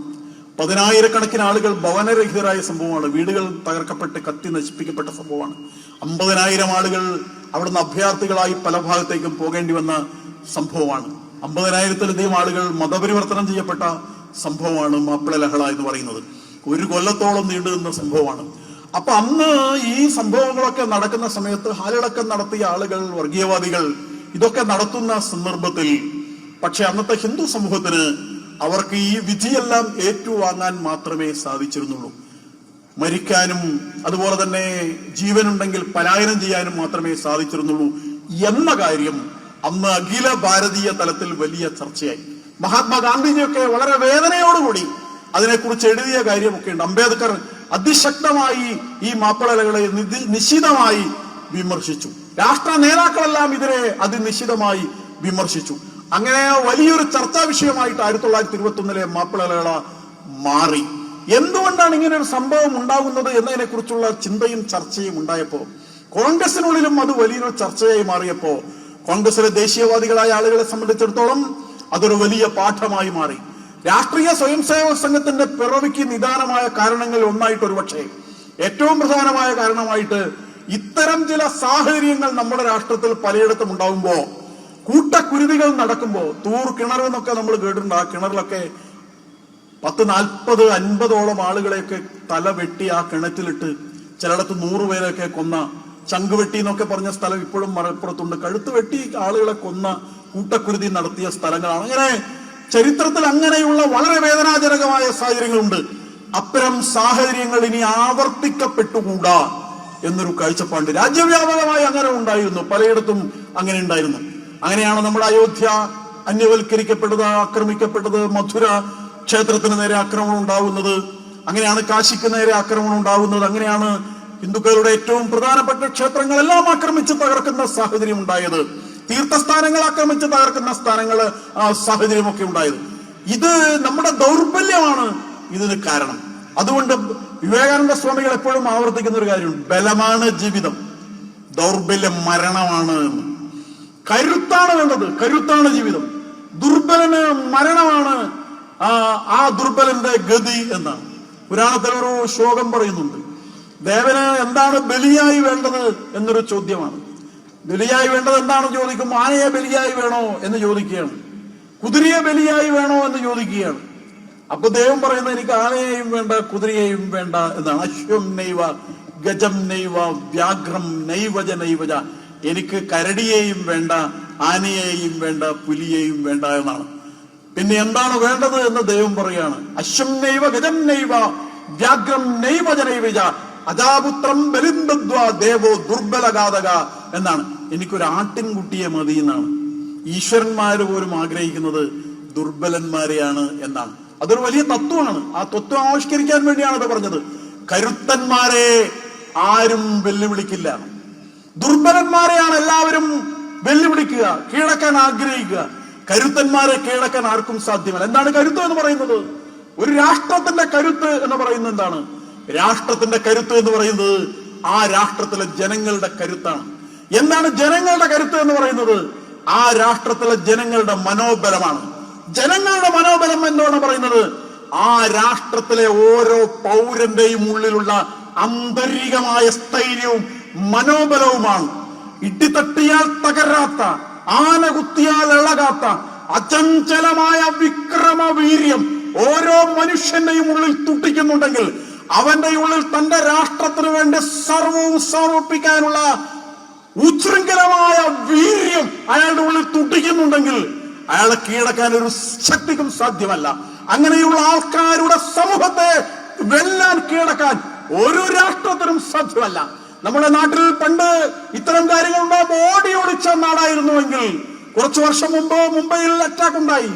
10,000-കണക്കിന് ആളുകൾ ഭവനരഹിതരായ സംഭവമാണ്. വീടുകൾ തകർക്കപ്പെട്ട് കത്തി നശിപ്പിക്കപ്പെട്ട സംഭവമാണ്. 50,000 ആളുകൾ അവിടുന്ന് അഭയാർത്ഥികളായി പല ഭാഗത്തേക്കും പോകേണ്ടി വന്ന സംഭവമാണ്. 50,000-ലധികം ആളുകൾ മതപരിവർത്തനം ചെയ്യപ്പെട്ട സംഭവമാണ് മാപ്പിള ലഹള എന്ന് പറയുന്നത്. 1 കൊല്ലത്തോളം നീണ്ടു നിന്ന സംഭവമാണ്. അപ്പൊ അന്ന് ഈ സംഭവങ്ങളൊക്കെ നടക്കുന്ന സമയത്ത് ഹാലടക്കം നടത്തിയ ആളുകൾ, വർഗീയവാദികൾ ഇതൊക്കെ നടത്തുന്ന സന്ദർഭത്തിൽ പക്ഷെ അന്നത്തെ ഹിന്ദു സമൂഹത്തിന് അവർക്ക് ഈ വിധിയെല്ലാം ഏറ്റുവാങ്ങാൻ മാത്രമേ സാധിച്ചിരുന്നുള്ളൂ. മരിക്കാനും അതുപോലെ തന്നെ ജീവനുണ്ടെങ്കിൽ പലായനം ചെയ്യാനും മാത്രമേ സാധിച്ചിരുന്നുള്ളൂ എന്ന കാര്യം അന്ന് അഖില ഭാരതീയ തലത്തിൽ വലിയ ചർച്ചയായി. മഹാത്മാഗാന്ധിജിയൊക്കെ വളരെ വേദനയോടുകൂടി അതിനെക്കുറിച്ച് എഴുതിയ കാര്യമൊക്കെ ഉണ്ട്. അംബേദ്കർ അതിശക്തമായി ഈ മാപ്പിളകളെ നിശിതമായി വിമർശിച്ചു. രാഷ്ട്ര നേതാക്കളെല്ലാം ഇതിനെ അതിനിശിതമായി വിമർശിച്ചു. അങ്ങനെ വലിയൊരു ചർച്ചാ വിഷയമായിട്ട് 1921 മാപ്പിളലഹള മാറി. എന്തുകൊണ്ടാണ് ഇങ്ങനെ ഒരു സംഭവം ഉണ്ടാകുന്നത് എന്നതിനെ കുറിച്ചുള്ള ചിന്തയും ചർച്ചയും ഉണ്ടായപ്പോ, കോൺഗ്രസിനുള്ളിലും അത് വലിയൊരു ചർച്ചയായി മാറിയപ്പോ, കോൺഗ്രസിലെ ദേശീയവാദികളായ ആളുകളെ സംബന്ധിച്ചിടത്തോളം അതൊരു വലിയ പാഠമായി മാറി. രാഷ്ട്രീയ സ്വയംസേവക സംഘത്തിന്റെ പിറവിക്ക് നിദാനമായ കാരണങ്ങളിൽ ഒന്നായിട്ട്, ഒരുപക്ഷെ ഏറ്റവും പ്രധാനമായ കാരണമായിട്ട്, ഇത്തരം ചില സാഹചര്യങ്ങൾ നമ്മുടെ രാഷ്ട്രത്തിൽ പലയിടത്തും ഉണ്ടാകുമ്പോ, കൂട്ടക്കുരുതികൾ നടക്കുമ്പോ, തൂർ കിണർ എന്നൊക്കെ നമ്മൾ കേട്ടിട്ടുണ്ട്. ആ കിണറിലൊക്കെ 10-40-50 ആളുകളെയൊക്കെ തല വെട്ടി ആ കിണറ്റിലിട്ട്, ചിലയിടത്ത് 100 പേരെയൊക്കെ കൊന്ന, ചങ്കുവെട്ടി എന്നൊക്കെ പറഞ്ഞ സ്ഥലം ഇപ്പോഴും മലപ്പുറത്തുണ്ട്. കഴുത്ത് വെട്ടി ആളുകളെ കൊന്ന കൂട്ടക്കുരുതി നടത്തിയ സ്ഥലങ്ങളാണ്. അങ്ങനെ ചരിത്രത്തിൽ അങ്ങനെയുള്ള വളരെ വേദനാജനകമായ സാഹചര്യങ്ങളുണ്ട്. അത്തരം സാഹചര്യങ്ങൾ ഇനി ആവർത്തിക്കപ്പെട്ടുകൂടാ എന്നൊരു കാഴ്ചപ്പാട് രാജ്യവ്യാപകമായി അങ്ങനെ ഉണ്ടായിരുന്നു. പലയിടത്തും അങ്ങനെ ഉണ്ടായിരുന്നു. അങ്ങനെയാണ് നമ്മുടെ അയോധ്യ അന്യവൽക്കരിക്കപ്പെട്ടത്, ആക്രമിക്കപ്പെട്ടത്. മധുര ക്ഷേത്രത്തിന് നേരെ ആക്രമണം ഉണ്ടാവുന്നത്. അങ്ങനെയാണ് കാശിക്ക് നേരെ ആക്രമണം ഉണ്ടാവുന്നത്. അങ്ങനെയാണ് ഹിന്ദുക്കളുടെ ഏറ്റവും പ്രധാനപ്പെട്ട ക്ഷേത്രങ്ങളെല്ലാം ആക്രമിച്ച് തകർക്കുന്ന സാഹചര്യം ഉണ്ടായത്. തീർത്ഥസ്ഥാനങ്ങൾ ആക്രമിച്ച് തകർക്കുന്ന സാഹചര്യമൊക്കെ ഉണ്ടായത്. ഇത് നമ്മുടെ ദൗർബല്യമാണ് ഇതിന് കാരണം. അതുകൊണ്ട് വിവേകാനന്ദ സ്വാമികൾ എപ്പോഴും ആവർത്തിക്കുന്ന ഒരു കാര്യമുണ്ട്: ബലമാണ് ജീവിതം, ദൗർബല്യം മരണമാണ് എന്ന്. കരുത്താണ് വേണ്ടത്, കരുത്താണ് ജീവിതം. ദുർബലന് മരണമാണ് ആ ദുർബലന്റെ ഗതി എന്നാണ്. പുരാണത്തിൽ ഒരു ശ്ലോകം പറയുന്നുണ്ട്. ദേവന് എന്താണ് ബലിയായി വേണ്ടത് എന്നൊരു ചോദ്യമാണ്. ബലിയായി വേണ്ടത് എന്താണെന്ന് ചോദിക്കുമ്പോൾ ആനയെ ബലിയായി വേണോ എന്ന് ചോദിക്കുകയാണ്, കുതിരയെ ബലിയായി വേണോ എന്ന് ചോദിക്കുകയാണ്. അപ്പൊ ദൈവം പറയുന്നത് എനിക്ക് ആനയെയും വേണ്ട കുതിരയെയും വേണ്ട എന്നാണ്. അശ്വം നൈവ ഗജം നൈവ വ്യാഘ്രം നൈവജ നൈവജ. എനിക്ക് കരടിയെയും വേണ്ട, ആനയെയും വേണ്ട, പുലിയെയും വേണ്ട എന്നാണ്. പിന്നെ എന്താണ് വേണ്ടത് എന്ന് ദൈവം പറയാണ്. അശ്വം നൈവ ഗജം നൈവ വ്യാഘ്രം നൈവജ നൈവജ അജാപുത്രം ബലിന്ദദ്വ ദേവോ ദുർബലഘാതക എന്നാണ്. എനിക്കൊരു ആട്ടിൻകുട്ടിയെ മതി എന്നാണ്. ഈശ്വരന്മാര് പോലും ആഗ്രഹിക്കുന്നത് ദുർബലന്മാരെയാണ് എന്നാണ്. അതൊരു വലിയ തത്വമാണ്. ആ തത്വം ആവിഷ്കരിക്കാൻ വേണ്ടിയാണ് അത് പറഞ്ഞത്. കരുത്തന്മാരെ ആരും വെല്ലുവിളിക്കില്ല, ദുർബലന്മാരെയാണ് എല്ലാവരും വെല്ലുവിളിക്കുക, കീഴടക്കാൻ ആഗ്രഹിക്കുക. കരുത്തന്മാരെ കീഴടക്കാൻ ആർക്കും സാധ്യമല്ല. എന്താണ് കരുത്ത് എന്ന് പറയുന്നത്? ഒരു രാഷ്ട്രത്തിന്റെ കരുത്ത് എന്ന് പറയുന്നത് എന്താണ്? രാഷ്ട്രത്തിന്റെ കരുത്ത് എന്ന് പറയുന്നത് ആ രാഷ്ട്രത്തിലെ ജനങ്ങളുടെ കരുത്താണ്. എന്താണ് ജനങ്ങളുടെ കരുത്ത് എന്ന് പറയുന്നത്? ആ രാഷ്ട്രത്തിലെ ജനങ്ങളുടെ മനോബലമാണ്. ജനങ്ങളുടെ മനോബലം എന്താണ് പറയുന്നത്? ആ രാഷ്ട്രത്തിലെ ഓരോ പൗരന്റെയും ഉള്ളിലുള്ള ആന്തരികമായ സ്ഥൈര്യവും മനോബലവുമാണ്. ഇടിതട്ടിയാൽ തകരാത്ത, ആന കുത്തിയാൽ ഇളകാത്ത അചഞ്ചലമായ വിക്രമവീര്യം ഓരോ മനുഷ്യന്റെയും ഉള്ളിൽ തുട്ടിക്കുന്നുണ്ടെങ്കിൽ, അവന്റെ ഉള്ളിൽ തന്റെ രാഷ്ട്രത്തിന് വേണ്ടി സർവവും സമർപ്പിക്കാനുള്ള ഉച്ഛൃംഖലമായ വീര്യം അയാളുടെ ഉള്ളിൽ തുട്ടിക്കുന്നുണ്ടെങ്കിൽ അയാളെ കീഴടക്കാൻ ഒരു ശക്തിക്കും സാധ്യമല്ല. അങ്ങനെയുള്ള ആൾക്കാരുടെ സമൂഹത്തെ വെല്ലാൻ കീഴടക്കാൻ ഒരു രാഷ്ട്രത്തിനും സാധ്യമല്ല. നമ്മുടെ നാട്ടിൽ പണ്ട് ഇത്തരം കാര്യങ്ങളുണ്ടാകുമ്പോൾ ഓടി ഓടിച്ച നാടായിരുന്നുവെങ്കിൽ കുറച്ചു വർഷം മുമ്പ് മുംബൈയിൽ അറ്റാക്ക് ഉണ്ടായി,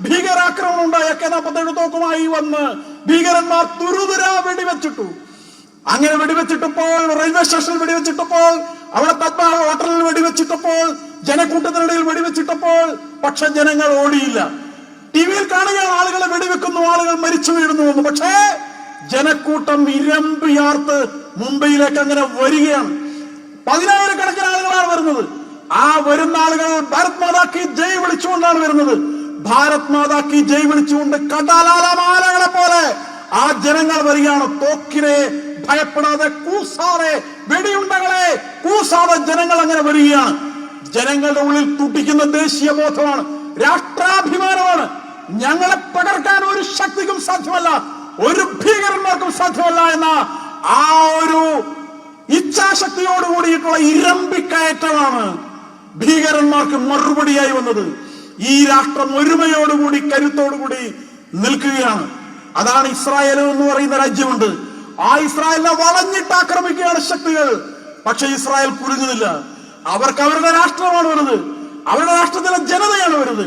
ഭീകരാക്രമണം ഉണ്ടായി. AK-47 തോക്കുമായി വന്ന് ഭീകരന്മാർ തുരുതുരാ വെടിവെച്ചിട്ടു. അങ്ങനെ വെടിവെച്ചിട്ടപ്പോൾ, റെയിൽവേ സ്റ്റേഷനിൽ വെടിവെച്ചിട്ടപ്പോൾ, അവിടെ പത്മ ഹോട്ടലിൽ വെടിവെച്ചിട്ടപ്പോൾ, ജനക്കൂട്ടത്തിനിടയിൽ വെടിവെച്ചിട്ടപ്പോൾ, പക്ഷെ ജനങ്ങൾ ഓടിയില്ല. ടിവിയിൽ കാണുകയാണ് ആളുകളെ വെടിവെക്കുന്നു, ആളുകൾ മരിച്ചു വീഴുന്നു എന്ന്. പക്ഷേ ജനക്കൂട്ടം ഇരമ്പിയാർത്ത് മുംബൈയിലേക്ക് അങ്ങനെ വരികയാണ്. 10,000-കണക്കിന് ആളുകളാണ് വരുന്നത്. ആ വരുന്ന ആളുകൾ ഭാരത് മാതാ കി ജയ് വിളിച്ചുകൊണ്ടാണ് വരുന്നത്. ഭാരത് മാതാ കി ജയ് വിളിച്ചുകൊണ്ട് കടലാലമാലകളെ പോലെ ആ ജനങ്ങൾ വരികയാണ്. തോക്കിനെ ഭയപ്പെടാതെ, കൂസാതെ, വെടിയുണ്ടകളെ കൂസാതെ ജനങ്ങൾ അങ്ങനെ വരികയാണ്. ജനങ്ങളുടെ ഉള്ളിൽ തുടിക്കുന്ന ദേശീയ ബോധമാണ്, രാഷ്ട്രാഭിമാനമാണ്. ഞങ്ങളെ പകർക്കാൻ ഒരു ശക്തിക്കും സാധ്യമല്ല, ഒരു ഭീകരന്മാർക്കും സാധ്യമല്ല എന്ന ആ ഒരു ഇച്ഛാശക്തിയോട് കൂടിയിട്ടുള്ള ഇരമ്പിക്കയറ്റമാണ് ഭീകരന്മാർക്ക് മറുപടിയായി വന്നത്. ഈ രാഷ്ട്രം ഒരുമയോടുകൂടി കരുത്തോടുകൂടി നിൽക്കുകയാണ്. അതാണ് ഇസ്രായേൽ എന്ന് പറയുന്ന രാജ്യമുണ്ട്. ആ ഇസ്രായേലിനെ വളഞ്ഞിട്ട് ആക്രമിക്കുകയാണ് ശക്തികൾ. പക്ഷെ ഇസ്രായേൽ കുലുങ്ങുന്നില്ല. അവർക്ക് അവരുടെ രാഷ്ട്രമാണ് വരുന്നത്, അവരുടെ രാഷ്ട്രത്തിലെ ജനതയാണ് വരുന്നത്.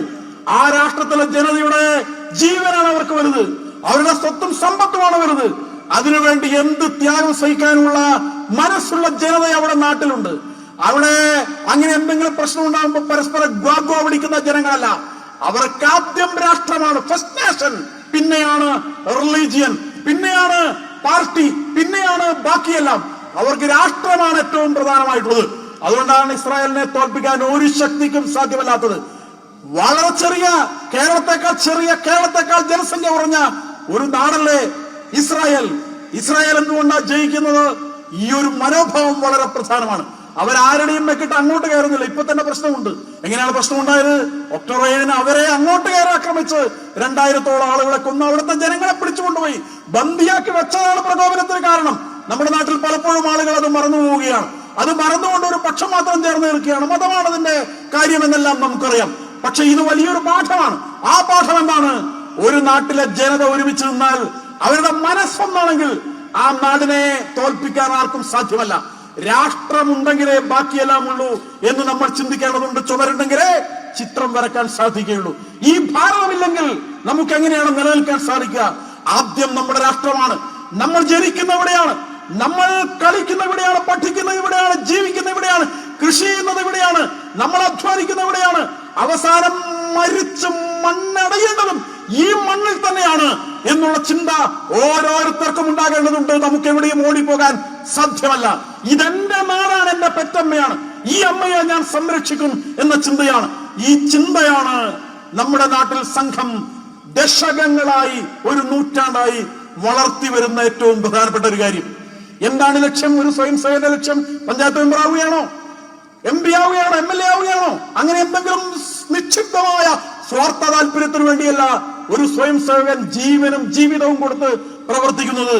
ആ രാഷ്ട്രത്തിലെ ജനതയുടെ ജീവനാണ് അവർക്ക് വരുന്നത്, അവരുടെ സ്വത്തും സമ്പത്തുമാണ് വരുന്നത്. അതിനുവേണ്ടി എന്ത് ത്യാഗം സഹിക്കാനുള്ള മനസ്സുള്ള ജനത അവിടെ നാട്ടിലുണ്ട്. അവിടെ അങ്ങനെ എന്തെങ്കിലും പ്രശ്നം ഉണ്ടാകുമ്പോൾ പരസ്പരം ഗ്വാഗ്വാ പിടിക്കുന്ന ജനങ്ങളല്ല. അവർക്ക് ആദ്യം രാഷ്ട്രമാണ്, ഫസ്റ്റ് നേഷൻ, പിന്നെയാണ് റിലീജിയൻ, പിന്നെയാണ് പാർട്ടി, പിന്നെയാണ് ബാക്കിയെല്ലാം. അവർക്ക് രാഷ്ട്രമാണ് ഏറ്റവും പ്രധാനമായിട്ടുള്ളത്. അതുകൊണ്ടാണ് ഇസ്രായേലിനെ തോൽപ്പിക്കാൻ ഒരു ശക്തിക്കും സാധ്യമല്ലാത്തത്. വളരെ ചെറിയ, കേരളത്തെക്കാൾ ജനസംഖ്യ കുറഞ്ഞ ഒരു നാടല്ലേ ഇസ്രായേൽ. ഇസ്രായേൽ എന്തുകൊണ്ടാണ് ജയിക്കുന്നത്? ഈ ഒരു മനോഭാവം വളരെ പ്രധാനമാണ്. അവരാരുടെയും വെക്കിട്ട് അങ്ങോട്ട് കയറുന്നില്ല. ഇപ്പൊ തന്നെ പ്രശ്നമുണ്ട്. എങ്ങനെയാണ് പ്രശ്നം ഉണ്ടായത്? ഒക്ടോബർ 7 അവരെ അങ്ങോട്ട് കയറി ആക്രമിച്ച് 2000-ഓളം ആളുകളെ കൊന്ന് അവിടുത്തെ ജനങ്ങളെ പിടിച്ചുകൊണ്ടുപോയി ബന്ദിയാക്കി വെച്ചതാണ് പ്രകോപനത്തിന് കാരണം. നമ്മുടെ നാട്ടിൽ പലപ്പോഴും ആളുകൾ അത് മറന്നു പോവുകയാണ്. അത് മറന്നുകൊണ്ട് ഒരു പക്ഷം മാത്രം ചേർന്ന് നിൽക്കുകയാണ്. മതമാണ് അതിന്റെ കാര്യമെന്നെല്ലാം നമുക്കറിയാം. പക്ഷെ ഇത് വലിയൊരു പാഠമാണ്. ആ പാഠം എന്താണ്? ഒരു നാട്ടിലെ ജനത ഒരുമിച്ച് നിന്നാൽ, അവരുടെ മനസ്സൊന്നാണെങ്കിൽ ആ നാടിനെ തോൽപ്പിക്കാൻ ആർക്കും സാധ്യമല്ല. രാഷ്ട്രമുണ്ടെങ്കിലേ ബാക്കിയെല്ലാം ഉള്ളൂ എന്ന് നമ്മൾ ചിന്തിക്കേണ്ടതുണ്ട്. ചുമരുണ്ടെങ്കിലേ ചിത്രം വരക്കാൻ സാധിക്കുകയുള്ളൂ. ഈ ഭാരതമില്ലെങ്കിൽ നമുക്ക് എങ്ങനെയാണ് നിലനിൽക്കാൻ സാധിക്കുക? ആദ്യം നമ്മുടെ രാഷ്ട്രമാണ്. നമ്മൾ ജനിക്കുന്ന ഇവിടെയാണ്, നമ്മൾ കളിക്കുന്ന ഇവിടെയാണ്, പഠിക്കുന്ന ഇവിടെയാണ്, ജീവിക്കുന്ന ഇവിടെയാണ്, കൃഷി ചെയ്യുന്നത് ഇവിടെയാണ്, നമ്മൾ അധ്വാനിക്കുന്ന ഇവിടെയാണ്. അവസാനം മരിച്ച് മണ്ണടയേണ്ടതും ഈ മണ്ണിൽ തന്നെയാണ് എന്നുള്ള ചിന്ത ഓരോരുത്തർക്കും ഉണ്ടാകേണ്ടതുണ്ട്. നമുക്ക് എവിടെയും ഓടിപ്പോകാൻ സാധ്യമല്ല. ഇതെന്റെ നാടാണ്, എന്റെ പെറ്റമ്മയാണ്, ഈ അമ്മയെ ഞാൻ സംരക്ഷിക്കും എന്ന ചിന്തയാണ്. ഈ ചിന്തയാണ് നമ്മുടെ നാട്ടിൽ സംഘം ദശകങ്ങളായി, ഒരു നൂറ്റാണ്ടായി വളർത്തി വരുന്ന ഏറ്റവും പ്രധാനപ്പെട്ട ഒരു കാര്യം. എന്താണ് ലക്ഷ്യം? ഒരു സ്വയം സേവന ലക്ഷ്യം. പഞ്ചായത്ത് മെമ്പർ ആവുകയാണോ, MP ആവുകയാണോ, MLA ആവുകയാണോ? അങ്ങനെ എന്തെങ്കിലും നിക്ഷിപ്തമായ സ്വാർത്ഥ താല്പര്യത്തിന് വേണ്ടിയല്ല ഒരു സ്വയം സേവകൻ ജീവനും ജീവിതവും കൊടുത്ത് പ്രവർത്തിക്കുന്നത്.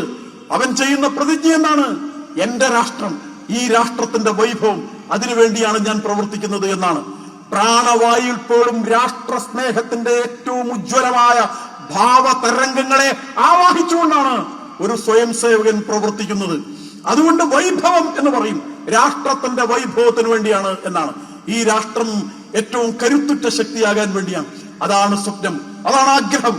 അവൻ ചെയ്യുന്ന പ്രതിജ്ഞ എന്താണ്? എന്റെ രാഷ്ട്രം, ഈ രാഷ്ട്രത്തിന്റെ വൈഭവം, അതിനുവേണ്ടിയാണ് ഞാൻ പ്രവർത്തിക്കുന്നത് എന്നാണ്. പ്രാണവായുൽ പോലും രാഷ്ട്ര സ്നേഹത്തിന്റെ ഏറ്റവും ഉജ്ജ്വലമായ ഭാവതരംഗങ്ങളെ ആവാഹിച്ചുകൊണ്ടാണ് ഒരു സ്വയം സേവകൻ പ്രവർത്തിക്കുന്നത്. അതുകൊണ്ട് വൈഭവം എന്ന് പറയും, രാഷ്ട്രത്തിന്റെ വൈഭവത്തിന് വേണ്ടിയാണ് എന്നാണ്. ഈ രാഷ്ട്രം ഏറ്റവും കരുത്തുറ്റ ശക്തിയാകാൻ വേണ്ടിയാണ്. അതാണ് സ്വപ്നം, അതാണ് ആഗ്രഹം,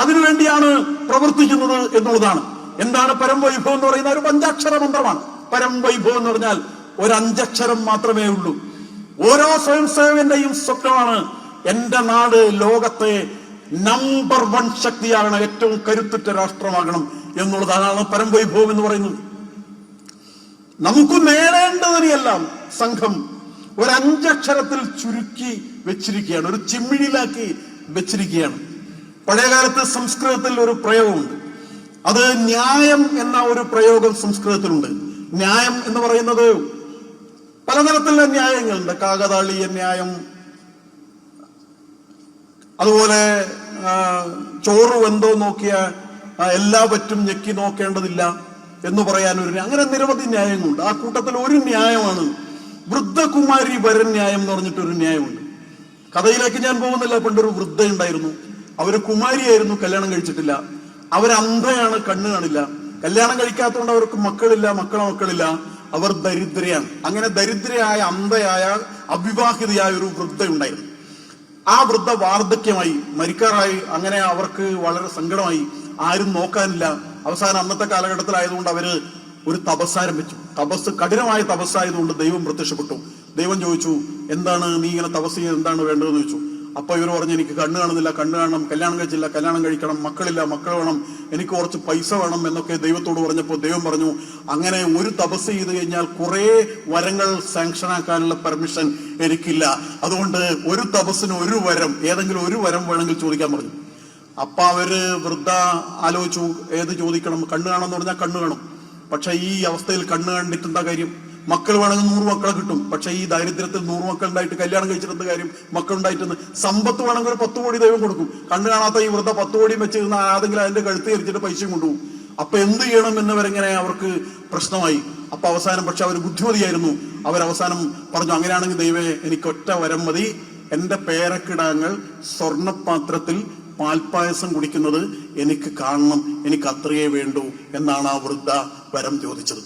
അതിനുവേണ്ടിയാണ് പ്രവർത്തിക്കുന്നത് എന്നുള്ളതാണ്. എന്താണ് പരം വൈഭവം എന്ന് പറയുന്ന? ഒരു 5 മന്ത്രമാണ്. പരം വൈഭവം എന്ന് പറഞ്ഞാൽ ഒരു 5 മാത്രമേ ഉള്ളൂ. ഓരോ സ്വയം സേവകന്റെയും സ്വപ്നമാണ് എന്റെ നാട് ലോകത്തെ നമ്പർ 1 ശക്തിയാകണം, ഏറ്റവും കരുത്തുറ്റ രാഷ്ട്രമാകണം എന്നുള്ളതാണ് പരം വൈഭവം എന്ന് പറയുന്നത്. നമുക്ക് നേടേണ്ടതിനെല്ലാം സംഘം ഒരു 5 ചുരുക്കി വെച്ചിരിക്കുകയാണ്, ഒരു ചിമ്മിഴിയിലാക്കി വെച്ചിരിക്കുകയാണ്. പഴയകാലത്ത് സംസ്കൃതത്തിൽ ഒരു പ്രയോഗമുണ്ട്. അത് ന്യായം എന്ന ഒരു പ്രയോഗം സംസ്കൃതത്തിലുണ്ട്. ന്യായം എന്ന് പറയുന്നത് പലതരത്തിലുള്ള ന്യായങ്ങളുണ്ട്. കാകതാളീയ ന്യായം, അതുപോലെ ചോറ് വെന്തോ നോക്കിയ എല്ലാ പറ്റും ഞെക്കി നോക്കേണ്ടതില്ല എന്ന് പറയാൻ അങ്ങനെ നിരവധി ന്യായങ്ങളുണ്ട്. ആ കൂട്ടത്തിൽ ഒരു ന്യായമാണ് വൃദ്ധകുമാരി വരൻ ന്യായം എന്ന് പറഞ്ഞിട്ടൊരു ന്യായമുണ്ട്. കഥയിലേക്ക് ഞാൻ പോകുന്നില്ല. പണ്ടൊരു വൃദ്ധ ഉണ്ടായിരുന്നു, അവര് കുമാരിയായിരുന്നു, കല്യാണം കഴിച്ചിട്ടില്ല. അവരന്ധയാണ്, കണ്ണ് കാണില്ല. കല്യാണം കഴിക്കാത്തതുകൊണ്ട് അവർക്ക് മക്കളില്ല, മക്കളില്ല. അവർ ദരിദ്രയാണ്. അങ്ങനെ ദരിദ്രയായ അന്ധയായ അവിവാഹിതയായ ഒരു വൃദ്ധയുണ്ടായിരുന്നു. ആ വൃദ്ധ വാർദ്ധക്യമായി മരിക്കാറായി. അങ്ങനെ അവർക്ക് വളരെ സങ്കടമായി, ആരും നോക്കാനില്ല. അവസാനം അന്നത്തെ കാലഘട്ടത്തിലായതുകൊണ്ട് അവര് ഒരു തപസ് ആരംഭിച്ചു. കഠിനമായ തപസ്സായതുകൊണ്ട് ദൈവം പ്രത്യക്ഷപ്പെട്ടു. ദൈവം ചോദിച്ചു, എന്താണ് നീ ഇങ്ങനെ തപസ് ചെയ്ത്, എന്താണ് വേണ്ടതെന്ന് ചോദിച്ചു. അപ്പൊ ഇവർ പറഞ്ഞു, എനിക്ക് കണ്ണ് കാണുന്നില്ല, കണ്ണ് കാണണം, കല്യാണം കഴിച്ചില്ല, കല്യാണം കഴിക്കണം, മക്കളില്ല, മക്കൾ വേണം, എനിക്ക് കുറച്ച് പൈസ വേണം എന്നൊക്കെ ദൈവത്തോട് പറഞ്ഞപ്പോൾ ദൈവം പറഞ്ഞു, അങ്ങനെ ഒരു തപസ് ചെയ്ത് കഴിഞ്ഞാൽ കുറെ വരങ്ങൾ സാങ്ഷനാക്കാനുള്ള പെർമിഷൻ എനിക്കില്ല. അതുകൊണ്ട് ഒരു തപസ്സിന് ഒരു വരം, ഏതെങ്കിലും ഒരു വരം വേണമെങ്കിൽ ചോദിക്കാൻ പറഞ്ഞു. അപ്പൊ അവര് വൃദ്ധ ആലോചിച്ചു, ഏത് ചോദിക്കണം? കണ്ണ് കാണാന്ന് പറഞ്ഞാൽ കണ്ണ് കാണും. പക്ഷെ ഈ അവസ്ഥയിൽ കണ്ണ് കണ്ടിട്ട് എന്താ കാര്യം? മക്കൾ വേണമെങ്കിൽ 100 മക്കളെ കിട്ടും. പക്ഷെ ഈ ദാരിദ്ര്യത്തിൽ 100 മക്കളുണ്ടായിട്ട് കല്യാണം കഴിച്ചിട്ട് കാര്യം? മക്കളുണ്ടായിട്ട് സമ്പത്ത് വേണമെങ്കിൽ ഒരു 10 കോടി ദൈവം കൊടുക്കും. കണ്ണ് കാണാത്ത ഈ വൃദ്ധ 10 കോടിയും വെച്ചിരുന്ന ആരെങ്കിലും അതിന്റെ കഴുത്ത് കരിച്ചിട്ട് പൈസയും കൊണ്ടുപോകും. അപ്പൊ എന്ത് ചെയ്യണം എന്നവരെങ്ങനെ അവർക്ക് പ്രശ്നമായി. അപ്പൊ അവസാനം, പക്ഷെ അവർ ബുദ്ധിമതിയായിരുന്നു, അവരവസാനം പറഞ്ഞു, അങ്ങനെയാണെങ്കിൽ ദൈവമേ, എനിക്ക് ഒറ്റ വരം മതി, എന്റെ പേരക്കിടാങ്ങൾ സ്വർണപാത്രത്തിൽ പാൽപ്പായസം കുടിക്കുന്നത് എനിക്ക് കാണണം, എനിക്ക് അത്രയേ വേണ്ടൂ എന്നാണ് ആ വൃദ്ധ വരം ചോദിച്ചത്.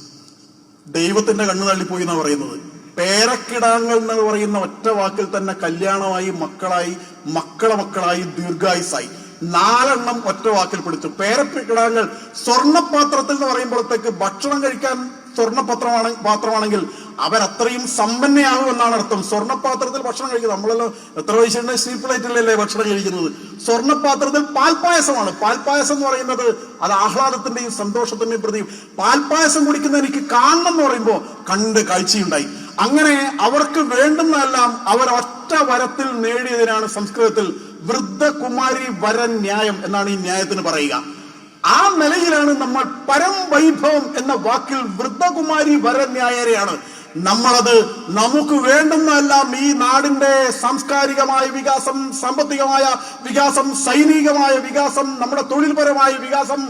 ദൈവത്തിന്റെ കണ്ണു തള്ളിപ്പോയി എന്നാ പറയുന്നത്. പേരക്കിടാങ്ങൾ എന്ന് പറയുന്ന ഒറ്റ വാക്കിൽ തന്നെ കല്യാണമായി, മക്കളായി, മക്കളായി, ദീർഘായുസായി. 4 എണ്ണം ഒറ്റ വാക്കിൽ പിടിച്ചു. പേരക്കിടാങ്ങൾ സ്വർണപാത്രത്തിൽ എന്ന് പറയുമ്പോഴത്തേക്ക് ഭക്ഷണം കഴിക്കാൻ പാത്രമാണെങ്കിൽ അവരത്രയും സമ്പന്നയാകും എന്നാണ് അർത്ഥം. സ്വർണ്ണപാത്രത്തിൽ ഭക്ഷണം കഴിക്കുന്നത്, നമ്മളല്ലോ എത്ര പൈസ ഉണ്ട്, സ്റ്റീൽ പ്ലേറ്റിലല്ലേ ഭക്ഷണം കഴിക്കുന്നത്. സ്വർണ്ണപാത്രത്തിൽ പാൽപ്പായസമാണ്. പാൽപ്പായസം എന്ന് പറയുന്നത് അത് ആഹ്ലാദത്തിന്റെയും സന്തോഷത്തിന്റെയും പ്രതീകം. പാൽപ്പായസം കുടിക്കുന്ന എനിക്ക് കാണണം എന്ന് പറയുമ്പോൾ കണ്ട് കാഴ്ചയുണ്ടായി. അങ്ങനെ അവർക്ക് വേണ്ടുന്നതെല്ലാം അവർ ഒറ്റ വരത്തിൽ നേടിയതിനാണ് സംസ്കൃതത്തിൽ വൃദ്ധകുമാരി വരന്യായം എന്നാണ് ഈ ന്യായത്തിന് പറയുക. ആ നിലയിലാണ് നമ്മൾ പരംവൈഭവം എന്ന വാക്കിൽ വൃദ്ധകുമാരി വരന്യായരെയാണ് നമ്മളത് നമുക്ക് വേണ്ടുന്നതെല്ലാം ഈ നാടിന്റെ സാംസ്കാരികമായ വികാസം, സാമ്പത്തികമായ വികാസം, സൈനികമായ വികാസം, നമ്മുടെ തൊഴിൽപരമായ വികാസം,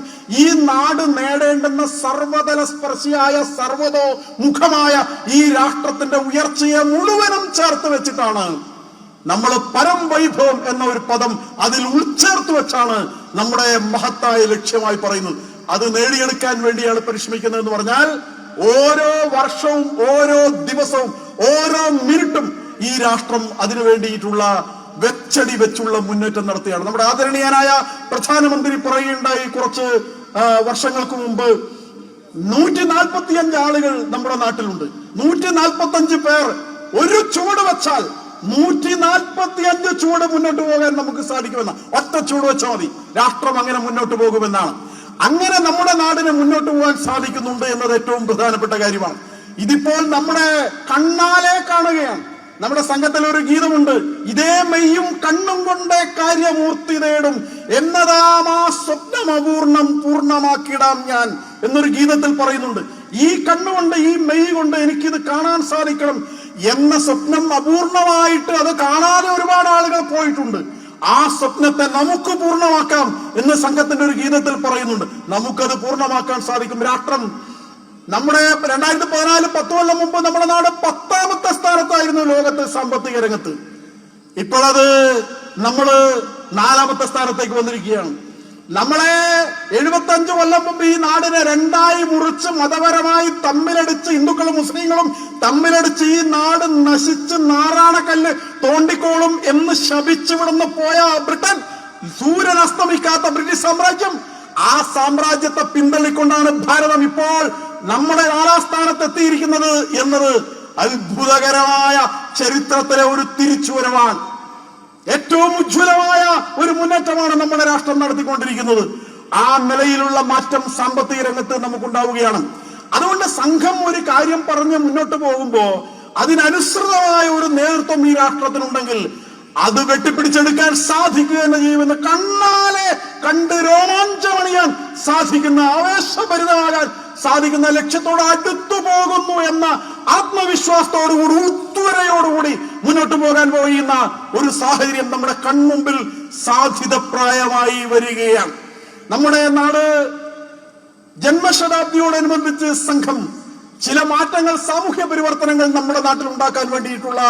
ഈ നാട് നേടേണ്ടുന്ന സർവതല സ്പർശിയായ സർവതോമുഖമായ ഈ രാഷ്ട്രത്തിന്റെ ഉയർച്ചയെ മുഴുവനും ചേർത്ത് വെച്ചിട്ടാണ് നമ്മൾ പരംവൈഭവം എന്ന ഒരു പദം അതിൽ ഉൾച്ചേർത്ത് വെച്ചാണ് നമ്മുടെ മഹത്തായ ലക്ഷ്യമായി പറയുന്നത്. അത് നേടിയെടുക്കാൻ വേണ്ടിയാണ് പരിശ്രമിക്കുന്നത് എന്ന് പറഞ്ഞാൽ ഓരോ വർഷവും, ഓരോ ദിവസവും, ഓരോ മിനിറ്റും ഈ രാഷ്ട്രം അതിനു വേണ്ടിയിട്ടുള്ള വെച്ചടി വെച്ചുള്ള മുന്നേറ്റം നടത്തുകയാണ്. നമ്മുടെ ആദരണീയനായ പ്രധാനമന്ത്രി പറയുകയുണ്ടായി കുറച്ച് വർഷങ്ങൾക്ക് മുമ്പ്, 145 ആളുകൾ നമ്മുടെ നാട്ടിലുണ്ട്. 145 പേർ ഒരു ചുവട് വെച്ചാൽ 145 ചുവട് മുന്നോട്ട് പോകാൻ നമുക്ക് സാധിക്കുമെന്ന ഒറ്റ ചുവട് വെച്ചാൽ മതി, രാഷ്ട്രം അങ്ങനെ മുന്നോട്ട് പോകുമെന്നാണ്. അങ്ങനെ നമ്മുടെ നാടിന് മുന്നോട്ട് പോകാൻ സാധിക്കുന്നുണ്ട് എന്നത് ഏറ്റവും പ്രധാനപ്പെട്ട കാര്യമാണ്. ഇതിപ്പോൾ നമ്മുടെ കണ്ണാലെ കാണുകയാണ്. നമ്മുടെ സംഘത്തിൽ ഒരു ഗീതമുണ്ട്, ഇതേ മെയ്യും കണ്ണും കൊണ്ടേ കാര്യമൂർത്തി നേടും എന്നതാം ആ സ്വപ്നം അപൂർണം പൂർണ്ണമാക്കിടാം ഞാൻ എന്നൊരു ഗീതത്തിൽ പറയുന്നുണ്ട്. ഈ കണ്ണുകൊണ്ട്, ഈ മെയ് കൊണ്ട് എനിക്കിത് കാണാൻ സാധിക്കണം എന്ന സ്വപ്നം അപൂർണമായിട്ട് അത് കാണാതെ ഒരുപാട് ആളുകൾ പോയിട്ടുണ്ട്. ആ സ്വപ്നത്തെ നമുക്ക് പൂർണ്ണമാക്കാം എന്ന് സംഘത്തിന്റെ ഒരു ഗീതത്തിൽ പറയുന്നുണ്ട്. നമുക്കത് പൂർണ്ണമാക്കാൻ സാധിക്കും. രാഷ്ട്രം നമ്മുടെ 2014 10 കൊല്ലം മുമ്പ് നമ്മുടെ നാട് 10ാമത്തെ സ്ഥാനത്തായിരുന്നു ലോകത്ത് സാമ്പത്തിക രംഗത്ത്. ഇപ്പോഴത് നമ്മള് 4ാമത്തെ സ്ഥാനത്തേക്ക് വന്നിരിക്കുകയാണ്. നമ്മളെ 75 കൊല്ലം മുമ്പ് ഈ നാടിനെ 2ആയി മുറിച്ച് മതപരമായി തമ്മിലടിച്ച്, ഹിന്ദുക്കളും മുസ്ലിങ്ങളും തമ്മിലടിച്ച് ഈ നാട് നശിച്ച് നാറാണക്കല്ല് തോണ്ടിക്കോളും എന്ന് ശപിച്ചു വിടുന്ന് പോയ ബ്രിട്ടൻ, സൂര്യൻ അസ്തമിക്കാത്ത ബ്രിട്ടീഷ് സാമ്രാജ്യം, ആ സാമ്രാജ്യത്തെ പിന്തള്ളിക്കൊണ്ടാണ് ഭാരതം ഇപ്പോൾ നമ്മുടെ 4ാം സ്ഥാനത്തെത്തിയിരിക്കുന്നത് എന്നത് അത്ഭുതകരമായ ചരിത്രത്തിലെ ഒരു തിരിച്ചുവരവാണ്. ഏറ്റവും ഉജ്ജ്വലമായ ഒരു മുന്നേറ്റമാണ് നമ്മുടെ രാഷ്ട്രം നടത്തിക്കൊണ്ടിരിക്കുന്നത്. ആ നിലയിലുള്ള മാറ്റം സാമ്പത്തിക രംഗത്ത് നമുക്കുണ്ടാവുകയാണ്. അതുകൊണ്ട് സംഘം ഒരു കാര്യം പറഞ്ഞ് മുന്നോട്ട് പോകുമ്പോ അതിനനുസൃതമായ ഒരു നേതൃത്വം ഈ രാഷ്ട്രത്തിനുണ്ടെങ്കിൽ അത് വെട്ടിപ്പിടിച്ചെടുക്കാൻ സാധിക്കുക എന്ന് ചെയ്യുമെന്ന് കണ്ണാലെ കണ്ട് രോമാഞ്ചമണിയാൻ സാധിക്കുന്ന, ആവേശഭരിതമാകാൻ സാധിക്കുന്ന ലക്ഷ്യത്തോട് അടുത്തു പോകുന്നു എന്ന ആത്മവിശ്വാസത്തോടുകൂടി, ഉത്തുവരയോടുകൂടി മുന്നോട്ട് പോകാൻ കഴിയുന്ന ഒരു സാഹചര്യം നമ്മുടെ കൺമുമ്പിൽ സാധ്യതപ്രായമായി വരികയാണ്. നമ്മുടെ നാട് ജന്മശതാബ്ദിയോടനുബന്ധിച്ച് സംഘം ചില മാറ്റങ്ങൾ, സാമൂഹ്യ പരിവർത്തനങ്ങൾ നമ്മുടെ നാട്ടിൽ ഉണ്ടാക്കാൻ വേണ്ടിയിട്ടുള്ള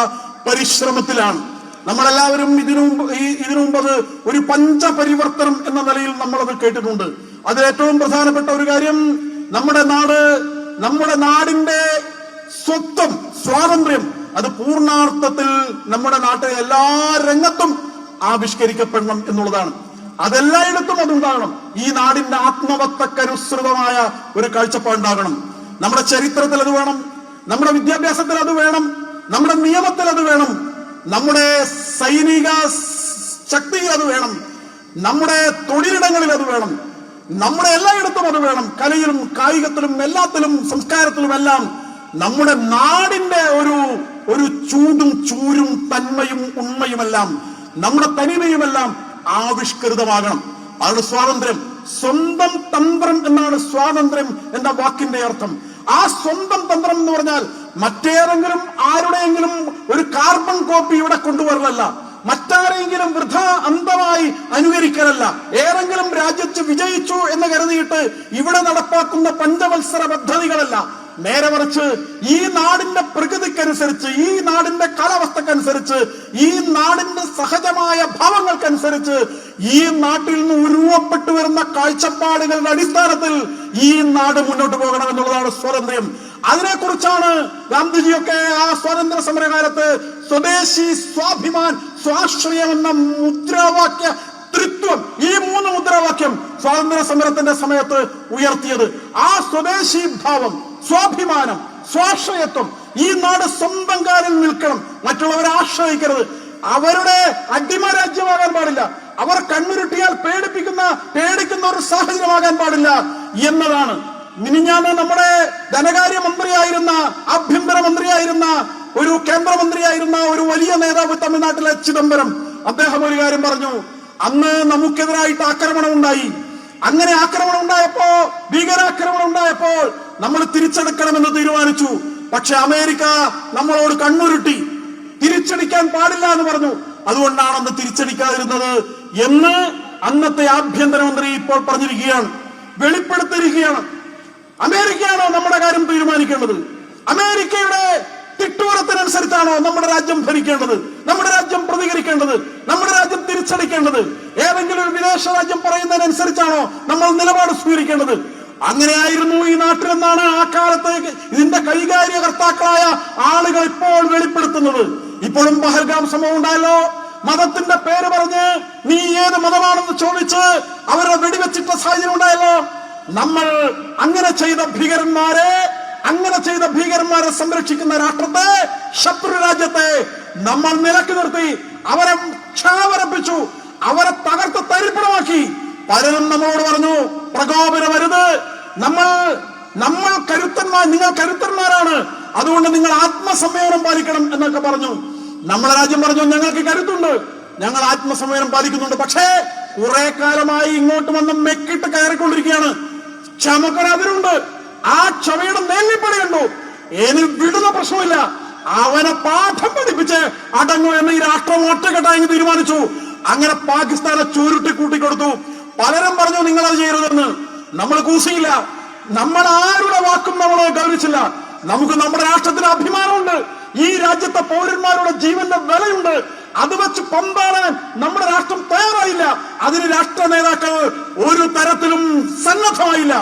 പരിശ്രമത്തിലാണ്. നമ്മളെല്ലാവരും ഇതിനു മുമ്പ് അത് ഒരു പഞ്ചപരിവർത്തനം എന്ന നിലയിൽ നമ്മളത് കേട്ടിട്ടുണ്ട്. അതിൽ ഏറ്റവും പ്രധാനപ്പെട്ട ഒരു കാര്യം, നമ്മുടെ നാടിന്റെ സ്വത്വം, സ്വാതന്ത്ര്യം അത് പൂർണ്ണാർത്ഥത്തിൽ നമ്മുടെ നാട്ടിലെ എല്ലാ രംഗത്തും ആവിഷ്കരിക്കപ്പെടണം എന്നുള്ളതാണ്. അതെല്ലായിടത്തും അതുണ്ടാകണം. ഈ നാടിന്റെ ആത്മവത്തക്കനുസൃതമായ ഒരു കാഴ്ചപ്പാടുണ്ടാകണം. നമ്മുടെ ചരിത്രത്തിൽ അത് വേണം, നമ്മുടെ വിദ്യാഭ്യാസത്തിൽ അത് വേണം, നമ്മുടെ നിയമത്തിൽ അത് വേണം, നമ്മുടെ സൈനിക ശക്തിയിൽ അത് വേണം, നമ്മുടെ തൊഴിലിടങ്ങളിൽ അത് വേണം, നമ്മുടെ എല്ലായിടത്തും അത് വേണം. കലയിലും കായികത്തിലും എല്ലാത്തിലും സംസ്കാരത്തിലുമെല്ലാം നമ്മുടെ നാടിന്റെ ഒരു ചൂടും ചൂരും തന്മയും ഉണ്മയുമെല്ലാം നമ്മുടെ തനിമയുമെല്ലാം ആവിഷ്കൃതമാകണം. അതാണ് സ്വാതന്ത്ര്യം. സ്വന്തം തന്ത്രം എന്നാണ് സ്വാതന്ത്ര്യം എന്ന വാക്കിന്റെ അർത്ഥം. ആ സ്വന്തം തന്ത്രം എന്ന് പറഞ്ഞാൽ മറ്റേതെങ്കിലും ആരുടെയെങ്കിലും ഒരു കാർബൺ കോപ്പി ഇവിടെ കൊണ്ടുവരലല്ല, മറ്റാരെങ്കിലും വൃഥ അന്ധമായി അനുകരിക്കലല്ല, ഏതെങ്കിലും രാജ്യത്ത് വിജയിച്ചു എന്ന് കരുതിയിട്ട് ഇവിടെ നടപ്പാക്കുന്ന പഞ്ചവത്സര പദ്ധതികളല്ല. നേരെ മറിച്ച് ഈ നാടിന്റെ പ്രകൃതിക്കനുസരിച്ച്, ഈ നാടിന്റെ കാലാവസ്ഥക്കനുസരിച്ച്, ഈ നാടിന്റെ സഹജമായ ഭാവങ്ങൾക്കനുസരിച്ച് ഈ നാട്ടിൽ നിന്ന് ഉരുവപ്പെട്ടു വരുന്ന കാഴ്ചപ്പാടുകളുടെ അടിസ്ഥാനത്തിൽ ഈ നാട് മുന്നോട്ട് പോകണം എന്നുള്ളതാണ് സ്വാതന്ത്ര്യം. അതിനെക്കുറിച്ചാണ് ഗാന്ധിജിയൊക്കെ ആ സ്വാതന്ത്ര്യ സമരകാലത്ത് സ്വദേശി, സ്വാഭിമാൻ, സ്വാശ്രയം എന്ന മുദ്രാവാക്യ ത്രിത്വം, ഈ 3 മുദ്രാവാക്യം സ്വാതന്ത്ര്യ സമരത്തിന്റെ സമയത്ത് ഉയർത്തിയത്. ആ സ്വദേശി ഭാവം, സ്വാഭിമാനം, സ്വാശ്രയത്വം, ഈ നാട് സ്വന്തം കാലിൽ നിൽക്കണം, മറ്റുള്ളവരെ ആശ്രയിക്കരുത്, അവരുടെ അടിമരാജ്യമാകാൻ പാടില്ല, അവർ കണ്ണുരുട്ടിയാൽ പേടിക്കുന്ന ഒരു സാഹചര്യമാകാൻ പാടില്ല എന്നതാണ്. മിനിഞ്ഞാന്ന് നമ്മുടെ ധനകാര്യ മന്ത്രിയായിരുന്ന, ആഭ്യന്തര മന്ത്രിയായിരുന്ന, ഒരു കേന്ദ്രമന്ത്രിയായിരുന്ന ഒരു വലിയ നേതാവ് തമിഴ്നാട്ടിലെ ചിദംബരം, അദ്ദേഹം ഒരു കാര്യം പറഞ്ഞു. അന്ന് നമുക്കെതിരായിട്ട് ആക്രമണം ഉണ്ടായി. അങ്ങനെ ആക്രമണം ഉണ്ടായപ്പോ, ഭീകരാക്രമണം ഉണ്ടായപ്പോൾ നമ്മൾ തിരിച്ചെടുക്കണമെന്ന് തീരുമാനിച്ചു. പക്ഷെ അമേരിക്ക നമ്മളോട് കണ്ണുരുട്ടി, തിരിച്ചടിക്കാൻ പാടില്ല എന്ന് പറഞ്ഞു. അതുകൊണ്ടാണ് അന്ന് തിരിച്ചടിക്കാതിരുന്നത് എന്ന് അന്നത്തെ ആഭ്യന്തരമന്ത്രി ഇപ്പോൾ പറഞ്ഞിരിക്കുകയാണ്, വെളിപ്പെടുത്തിയിരിക്കുകയാണ്. അമേരിക്കയാണോ നമ്മുടെ കാര്യം തീരുമാനിക്കേണ്ടത്? അമേരിക്കയുടെ തിട്ടൂരത്തിനനുസരിച്ചാണോ നമ്മുടെ രാജ്യം ഭരിക്കേണ്ടത്, നമ്മുടെ രാജ്യം പ്രതികരിക്കേണ്ടത്, നമ്മുടെ രാജ്യം തിരിച്ചടിക്കേണ്ടത്? ഏതെങ്കിലും ഒരു വിദേശ രാജ്യം പറയുന്നതിനനുസരിച്ചാണോ നമ്മൾ നിലപാട് സ്വീകരിക്കേണ്ടത്? അങ്ങനെയായിരുന്നു ഈ നാട്ടിലെന്നാണ് ആ കാലത്ത് ഇതിന്റെ കൈകാര്യകർത്താക്കളായ ആളുകൾ ഇപ്പോൾ വെളിപ്പെടുത്തുന്നത്. ഇപ്പോഴും പഹൽഗാം സംഭവം ഉണ്ടായല്ലോ, മതത്തിന്റെ പേര് പറഞ്ഞ് നീ ഏത് മതമാണെന്ന് ചോദിച്ച് അവരെ വെടിവെച്ചിട്ട സാഹചര്യം ഉണ്ടായല്ലോ. നമ്മൾ അങ്ങനെ ചെയ്ത ഭീകരന്മാരെ സംരക്ഷിക്കുന്ന രാഷ്ട്രത്തെ, ശത്രു രാജ്യത്തെ നമ്മൾ നിലക്ക് നിർത്തി, അവരെ ക്ഷാമരപ്പിച്ചു, അവരെ തകർത്ത് തരിപ്പണമാക്കി. പലരും നമ്മളോട് പറഞ്ഞു, പ്രകോപനമരുത്, നമ്മൾ നിങ്ങൾ കരുത്തന്മാരാണ്, അതുകൊണ്ട് നിങ്ങൾ ആത്മസംയമനം പാലിക്കണം എന്നൊക്കെ പറഞ്ഞു. നമ്മുടെ രാജ്യം പറഞ്ഞു, ഞങ്ങൾക്ക് കരുത്തുണ്ട്, ഞങ്ങൾ ആത്മസംയമനം പാലിക്കുന്നുണ്ട്. പക്ഷേ കുറെ കാലമായി ഇങ്ങോട്ട് വന്ന് മെക്കിട്ട് കയറിക്കൊണ്ടിരിക്കുകയാണ്. ക്ഷമക്കനതിരുണ്ട്, ആ ക്ഷമയുടെ മേൽപ്പടിയുണ്ടു. ഇനി വിടുന്ന പ്രശ്നമില്ല, അവനെ പാഠം പഠിപ്പിച്ച് അടങ്ങും എന്ന് ഈ രാഷ്ട്രം ഒറ്റക്കെട്ടായി തീരുമാനിച്ചു. അങ്ങനെ പാകിസ്ഥാനെ ചുരുട്ടി കൂട്ടിക്കൊടുത്തു. പലരും പറഞ്ഞു നിങ്ങളത് ചെയ്യരുതെന്ന്. നമ്മൾ കൂസിയില്ല, നമ്മൾ ആരുടെ വാക്കും നമ്മൾ ഗൗരവിച്ചില്ല. നമുക്ക് നമ്മുടെ രാഷ്ട്രത്തിന് അഭിമാനമുണ്ട്, ഈ രാജ്യത്തെ പൗരന്മാരുടെ ജീവന്റെ വിലയുണ്ട്. അത് വെച്ച് പന്താടാൻ നമ്മുടെ രാഷ്ട്രം തയ്യാറായില്ല. അതിന് രാഷ്ട്ര നേതാക്കൾ ഒരു തരത്തിലും സന്നദ്ധമായില്ല.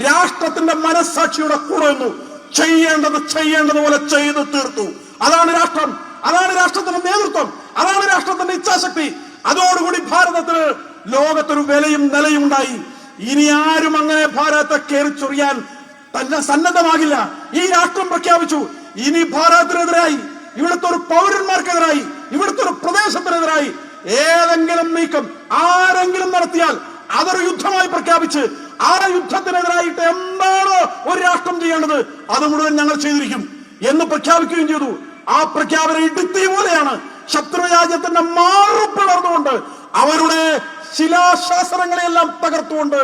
രാഷ്ട്രത്തിന്റെ മനസ്സാക്ഷിയുടെ കൂടെ നിന്നു. ചെയ്യേണ്ടതുപോലെ ചെയ്ത് തീർത്തു. അതാണ് രാഷ്ട്രം, അതാണ് രാഷ്ട്രത്തിന്റെ നേതൃത്വം, അതാണ് രാഷ്ട്രത്തിന്റെ ഇച്ഛാശക്തി. അതോടുകൂടി ഭാരതത്തിന് ലോകത്തൊരു വിലയും നിലയും ഉണ്ടായി. ഇനി ആരും അങ്ങനെ ഭാരതത്തെ കയറി ചൊറിയാൻ തന്നെ സന്നദ്ധമാകില്ല. ഈ രാഷ്ട്രം പ്രഖ്യാപിച്ചു, ഇനി ഭാരതത്തിനെതിരായി, ഇവിടുത്തെ ഒരു പൗരന്മാർക്കെതിരായി, ഇവിടുത്തെ ഒരു പ്രദേശത്തിനെതിരായി ഏതെങ്കിലും നീക്കം ആരെങ്കിലും നടത്തിയാൽ അതൊരു യുദ്ധമായി പ്രഖ്യാപിച്ച് ആ യുദ്ധത്തിനെതിരായിട്ട് എന്താണോ ഒരു രാഷ്ട്രം ചെയ്യേണ്ടത് അത് മുഴുവൻ ഞങ്ങൾ ചെയ്തിരിക്കും എന്ന് പ്രഖ്യാപിക്കുകയും ചെയ്തു. ആ പ്രഖ്യാപനം ഇടുത്തി പോലെയാണ്. ശത്രു രാജ്യത്തിന്റെ മാറുപിളർന്നുകൊണ്ട്, അവരുടെ ശിലാശാസനങ്ങളെയെല്ലാം തകർത്തുകൊണ്ട്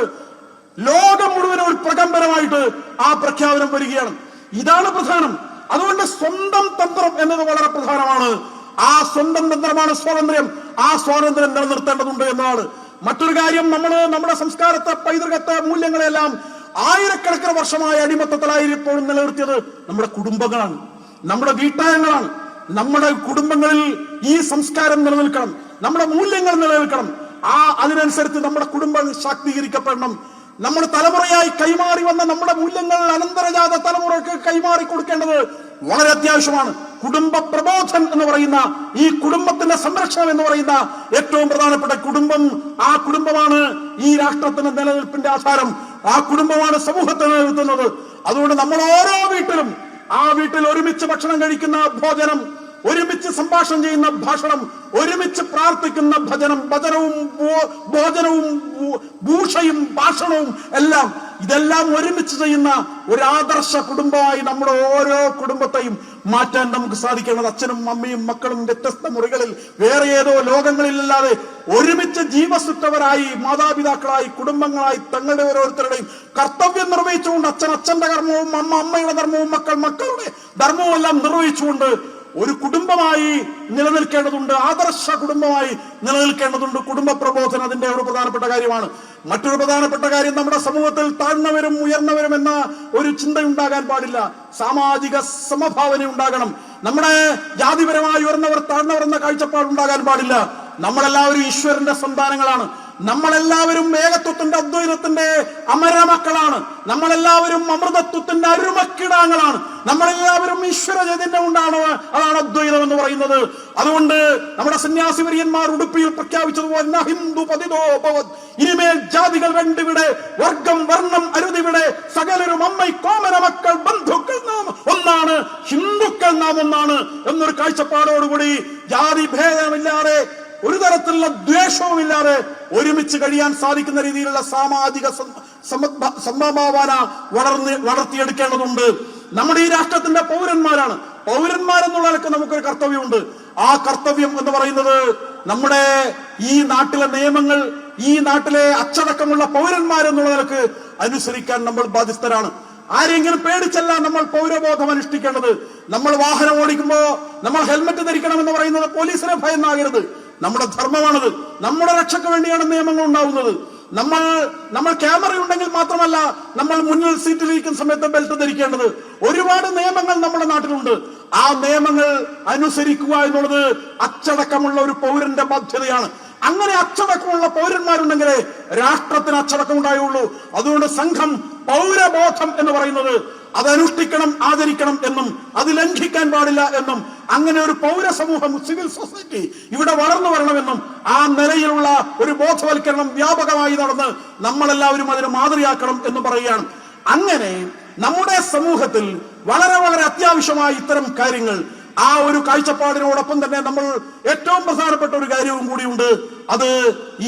ലോകം മുഴുവൻ ഒരു പ്രകമ്പനമായിട്ട് ആ പ്രഖ്യാപനം വരികയാണ്. ഇതാണ് പ്രധാനം. അതുകൊണ്ട് സ്വന്തം തന്ത്രം എന്നത് വളരെ പ്രധാനമാണ്. ആ സ്വന്തം തന്ത്രമാണ് സ്വാതന്ത്ര്യം. ആ സ്വാതന്ത്ര്യം നിലനിർത്തേണ്ടതുണ്ട് എന്നതാണ്. മറ്റൊരു കാര്യം, നമ്മുടെ സംസ്കാരത്തെ, പൈതൃകത്തെ, മൂല്യങ്ങളെല്ലാം ആയിരക്കണക്കിന് വർഷമായ അടിമത്തത്തിലായി ഇപ്പോഴും നിലനിർത്തിയത് നമ്മുടെ കുടുംബങ്ങളാണ്, നമ്മുടെ വീട്ടായങ്ങളാണ്. നമ്മുടെ കുടുംബങ്ങളിൽ ഈ സംസ്കാരം നിലനിൽക്കണം, നമ്മുടെ മൂല്യങ്ങൾ നിലനിൽക്കണം. അതിനനുസരിച്ച് നമ്മുടെ കുടുംബം ശാക്തീകരിക്കപ്പെടണം. നമ്മൾ തലമുറയായി കൈമാറി വന്ന നമ്മുടെ മൂല്യങ്ങൾ അനന്തരജാത തലമുറയ്ക്ക് കൈമാറി കൊടുക്കേണ്ടത് വളരെ അത്യാവശ്യമാണ്. കുടുംബ പ്രബോധൻ എന്ന് പറയുന്ന ഈ കുടുംബത്തിന്റെ സംരക്ഷണം എന്ന് പറയുന്ന ഏറ്റവും പ്രധാനപ്പെട്ട കുടുംബം, ആ കുടുംബമാണ് ഈ രാഷ്ട്രത്തിന്റെ നിലനിൽപ്പിന്റെ ആധാരം. ആ കുടുംബമാണ് സമൂഹത്തെ നിലനിർത്തുന്നത്. അതുകൊണ്ട് നമ്മൾ ഓരോ വീട്ടിലും, ആ വീട്ടിൽ ഒരുമിച്ച് ഭക്ഷണം കഴിക്കുന്ന ഭോജനം, ഒരുമിച്ച് സംഭാഷണം ചെയ്യുന്ന ഭാഷണം, ഒരുമിച്ച് പ്രാർത്ഥിക്കുന്ന ഭജനവും ഭോജനവും ഭൂഷയും ഭാഷണവും എല്ലാം, ഇതെല്ലാം ഒരുമിച്ച് ചെയ്യുന്ന ഒരു ആദർശ കുടുംബമായി നമ്മുടെ ഓരോ കുടുംബത്തെയും മാറ്റാൻ നമുക്ക് സാധിക്കേണ്ടത്. അച്ഛനും അമ്മയും മക്കളും വ്യത്യസ്ത മുറികളിൽ വേറെ ഏതോ ലോകങ്ങളിലല്ലാതെ ഒരുമിച്ച് ജീവസുറ്റവരായി, മാതാപിതാക്കളായി, കുടുംബങ്ങളായി തങ്ങളുടെ ഓരോരുത്തരുടെയും കർത്തവ്യം നിർവഹിച്ചുകൊണ്ട്, അച്ഛൻ അച്ഛന്റെ കർമ്മവും അമ്മ അമ്മയുടെ ധർമ്മവും മക്കൾ മക്കളുടെ ധർമ്മവും എല്ലാം നിർവഹിച്ചുകൊണ്ട് ഒരു കുടുംബമായി നിലനിൽക്കേണ്ടതുണ്ട്, ആദർശ കുടുംബമായി നിലനിൽക്കേണ്ടതുണ്ട്. കുടുംബ പ്രബോധനം അതിന്റെ ഒരു പ്രധാനപ്പെട്ട കാര്യമാണ്. മറ്റൊരു പ്രധാനപ്പെട്ട കാര്യം, നമ്മുടെ സമൂഹത്തിൽ താഴ്ന്നവരും ഉയർന്നവരും എന്ന ഒരു ചിന്തയുണ്ടാകാൻ പാടില്ല. സാമാജിക സമഭാവന ഉണ്ടാകണം. നമ്മുടെ ജാതിപരമായി ഉയർന്നവർ താഴ്ന്നവർ എന്ന കാഴ്ചപ്പാടുണ്ടാകാൻ പാടില്ല. നമ്മളെല്ലാവരും ഈശ്വരന്റെ സന്താനങ്ങളാണ്. നമ്മളെല്ലാവരും ഏകത്വത്തിന്റെ അദ്വൈതത്തിന്റെ അമരമക്കളാണ്. നമ്മളെല്ലാവരും അമൃതത്വത്തിന്റെ അരുമക്കിടാങ്ങളാണ്. നമ്മളെല്ലാവരും ഈശ്വര ചൈതന്യം ഉണ്ടാണ്. അതാണ് അദ്വൈതം എന്ന് പറയുന്നത്. അതുകൊണ്ട് നമ്മുടെ സന്യാസി വര്യന്മാർ ഉടുപ്പിയിൽ പ്രഖ്യാപിച്ചതുപോലെ ഹിന്ദു പതിതോ ഭവത്, ഇനിമേൽ ജാതികൾ രണ്ടിവിടെ, വർഗം വർണ്ണം അരുതിവിടെ, സകലരും അമ്മൈ കോമന മക്കൾ ബന്ധുക്കൾ നാം ഒന്നാണ്, ഹിന്ദുക്കൾ നാം ഒന്നാണ് എന്നൊരു കാഴ്ചപ്പാടോടുകൂടി ജാതി ഭേദമില്ലാതെ ഒരു തരത്തിലുള്ള ദ്വേഷവുമില്ലാതെ ഒരുമിച്ച് കഴിയാൻ സാധിക്കുന്ന രീതിയിലുള്ള സാമാജിക സമഭാവന വളർത്തിയെടുക്കേണ്ടതുണ്ട്. നമ്മുടെ ഈ രാഷ്ട്രത്തിന്റെ പൗരന്മാരാണ്. പൗരന്മാരെന്നുള്ള നിലക്ക് നമുക്കൊരു കർത്തവ്യമുണ്ട്. ആ കർത്തവ്യം എന്ന് പറയുന്നത് നമ്മുടെ ഈ നാട്ടിലെ നിയമങ്ങൾ, ഈ നാട്ടിലെ അച്ചടക്കമുള്ള പൗരന്മാരെന്നുള്ള നിലക്ക് അനുസരിക്കാൻ നമ്മൾ ബാധ്യസ്ഥരാണ്. ആരെങ്കിലും പേടിച്ചല്ല നമ്മൾ പൗരബോധം അനുഷ്ഠിക്കേണ്ടത്. നമ്മൾ വാഹനം ഓടിക്കുമ്പോ നമ്മൾ ഹെൽമറ്റ് ധരിക്കണം എന്ന് പറയുന്നത് പോലീസിനെ ഭയന്നാകരുത്. നമ്മുടെ ധർമ്മമാണത്. നമ്മുടെ രക്ഷയ്ക്ക് വേണ്ടിയാണ് നിയമങ്ങൾ ഉണ്ടാവുന്നത്. നമ്മൾ ക്യാമറ ഉണ്ടെങ്കിൽ മാത്രമല്ല നമ്മൾ മുന്നിൽ സീറ്റിലിരിക്കുന്ന സമയത്ത് ബെൽറ്റ് ധരിക്കേണ്ടത്. ഒരുപാട് നിയമങ്ങൾ നമ്മുടെ നാട്ടിലുണ്ട്. ആ നിയമങ്ങൾ അനുസരിക്കുക എന്നുള്ളത് അച്ചടക്കമുള്ള ഒരു പൗരന്റെ ബാധ്യതയാണ്. അങ്ങനെ അച്ചടക്കമുള്ള പൗരന്മാരുണ്ടെങ്കിലേ രാഷ്ട്രത്തിന് അച്ചടക്കം ഉണ്ടായുള്ളൂ. അതുകൊണ്ട് സംഘം പൗരബോധം എന്ന് പറയുന്നത് അതനുഷ്ഠിക്കണം, ആദരിക്കണം എന്നും അത് ലംഘിക്കാൻ പാടില്ല എന്നും, അങ്ങനെ ഒരു പൗരസമൂഹം, സിവിൽ സൊസൈറ്റി ഇവിടെ വളർന്നു വരണമെന്നും ആ നിലയിലുള്ള ഒരു ബോധവൽക്കരണം വ്യാപകമായി നടന്ന് നമ്മളെല്ലാവരും അതിന് മാതൃകയാക്കണം എന്നും പറയുകയാണ്. അങ്ങനെ നമ്മുടെ സമൂഹത്തിൽ വളരെ വളരെ അത്യാവശ്യമായ ഇത്തരം കാര്യങ്ങൾ, ആ ഒരു കാഴ്ചപ്പാടിനോടൊപ്പം തന്നെ നമ്മൾ ഏറ്റവും പ്രധാനപ്പെട്ട ഒരു കാര്യവും കൂടിയുണ്ട്. അത്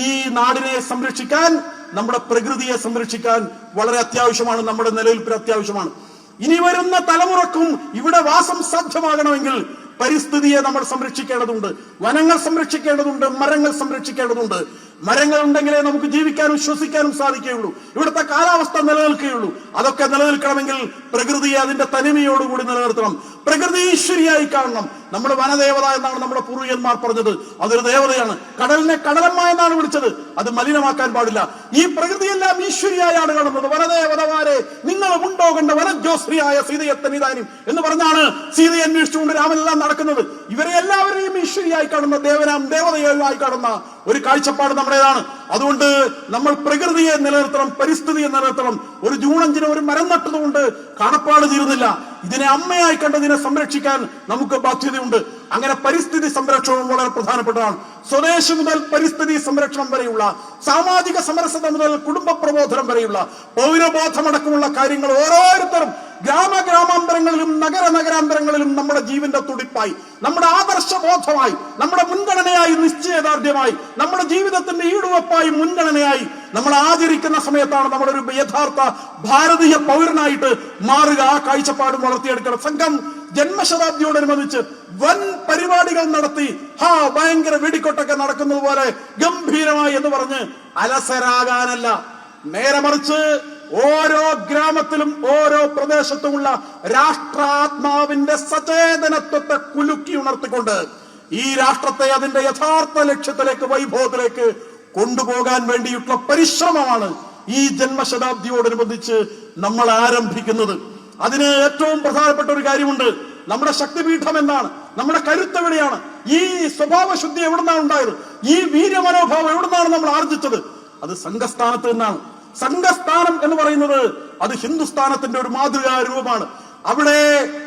ഈ നാടിനെ സംരക്ഷിക്കാൻ, നമ്മുടെ പ്രകൃതിയെ സംരക്ഷിക്കാൻ വളരെ അത്യാവശ്യമാണ്. നമ്മുടെ നിലനിൽപ്പിന് അത്യാവശ്യമാണ്. ഇനി വരുന്ന തലമുറക്കും ഇവിടെ വാസം സാധ്യമാകണമെങ്കിൽ പരിസ്ഥിതിയെ നമ്മൾ സംരക്ഷിക്കേണ്ടതുണ്ട്. വനങ്ങൾ സംരക്ഷിക്കേണ്ടതുണ്ട്, മരങ്ങൾ സംരക്ഷിക്കേണ്ടതുണ്ട്. മരങ്ങൾ ഉണ്ടെങ്കിലേ നമുക്ക് ജീവിക്കാനും ശ്വസിക്കാനും സാധിക്കുകയുള്ളൂ. ഇവിടുത്തെ കാലാവസ്ഥ നിലനിൽക്കുകയുള്ളൂ. അതൊക്കെ നിലനിൽക്കണമെങ്കിൽ പ്രകൃതിയെ അതിന്റെ തനിമയോടുകൂടി നിലനിർത്തണം. പ്രകൃതി ഈശ്വരിയായി കാണണം. നമ്മുടെ വനദേവത എന്നാണ് നമ്മുടെ പൂർവികന്മാർ പറഞ്ഞത്. അതൊരു ദേവതയാണ്. കടലിനെ കടലമ്മ എന്നാണ് വിളിച്ചത്. അത് മലിനമാക്കാൻ പാടില്ല. ഈ പ്രകൃതിയെല്ലാം ഈശ്വരിയായാണ് കാണുന്നത്. വനദേവതമാരെ നിങ്ങളും ഉണ്ടോ കണ്ട വനജോശ്രീയായ സീതയത്തനിതാനും എന്ന് പറഞ്ഞാണ് സീതയെ അന്വേഷിച്ചുകൊണ്ട് രാമനെല്ലാം നടക്കുന്നത്. ഇവരെ എല്ലാവരെയും ഈശ്വരിയായി കാണുന്ന, ദേവതയായി കാണുന്ന ഒരു കാഴ്ചപ്പാട് നമ്മുടേതാണ്. അതുകൊണ്ട് നമ്മൾ പ്രകൃതിയെ നിലനിർത്തണം, പരിസ്ഥിതിയെ നിലനിർത്തണം. ഒരു ജൂൺ 5 ഒരു മരം നട്ടതുകൊണ്ട് കാണപ്പാട് തീരുന്നില്ല. ഇതിനെ അമ്മയായി കണ്ടതിനെ സംരക്ഷിക്കാൻ നമുക്ക് ബാധ്യതയുണ്ട്. അങ്ങനെ പരിസ്ഥിതി സംരക്ഷണവും വളരെ പ്രധാനപ്പെട്ടതാണ്. സ്വദേശി മുതൽ പരിസ്ഥിതി സംരക്ഷണം വരെയുള്ള, സാമാജിക സമരസത മുതൽ കുടുംബ പ്രബോധനം വരെയുള്ള പൗരബോധമടക്കമുള്ള കാര്യങ്ങൾ ഓരോരുത്തരും ഗ്രാമാന്തരങ്ങളിലും നഗരാന്തരങ്ങളിലും നമ്മുടെ ജീവന്റെ തുടിപ്പായി, നമ്മുടെ ആദർശബോധമായി, നമ്മുടെ മുൻഗണനയായി, നിശ്ചയദാർഢ്യമായി, നമ്മുടെ ജീവിതത്തിന്റെ ഈടുവപ്പായി, മുൻഗണനയായി നമ്മൾ ആചരിക്കുന്ന സമയത്താണ് നമ്മളൊരു യഥാർത്ഥ ഭാരതീയ പൗരനായിട്ട് മാറുക. ആ കാഴ്ചപ്പാടും വളർത്തിയെടുക്കണം. സംഘം ജന്മശതാബ്ദിയോടനുബന്ധിച്ച് വൻ പരിപാടികൾ നടത്തി, ഭയങ്കര വെടിക്കൊട്ടൊക്കെ നടക്കുന്നത് പോലെ ഗംഭീരമായി എന്ന് പറഞ്ഞ് അലസരാകാനല്ല, നേരെ മറിച്ച് ഓരോ ഗ്രാമത്തിലും ഓരോ പ്രദേശത്തുമുള്ള രാഷ്ട്രാത്മാവിന്റെ സചേതനത്വത്തെ കുലുക്കി ഉണർത്തിക്കൊണ്ട് ഈ രാഷ്ട്രത്തെ അതിന്റെ യഥാർത്ഥ ലക്ഷ്യത്തിലേക്ക്, വൈഭവത്തിലേക്ക് കൊണ്ടുപോകാൻ വേണ്ടിയിട്ടുള്ള പരിശ്രമമാണ് ഈ ജന്മശതാബ്ദിയോടനുബന്ധിച്ച് നമ്മൾ ആരംഭിക്കുന്നത്. അതിന് ഏറ്റവും പ്രധാനപ്പെട്ട ഒരു കാര്യമുണ്ട്. നമ്മുടെ ശക്തിപീഠം എന്താണ്? നമ്മുടെ കരുത്തെവിടെയാണ്? ഈ സ്വഭാവശുദ്ധി എവിടുന്നാണ് ഉണ്ടായത്? ഈ വീര്യമനോഭാവം എവിടുന്നാണ് നമ്മൾ ആർജിച്ചത്? അത് സംഘസ്ഥാനത്ത് നിന്നാണ്. സംഘസ്ഥാനം എന്ന് പറയുന്നത് അത് ഹിന്ദുസ്ഥാനത്തിന്റെ ഒരു മാതൃകാ രൂപമാണ്. അവിടെ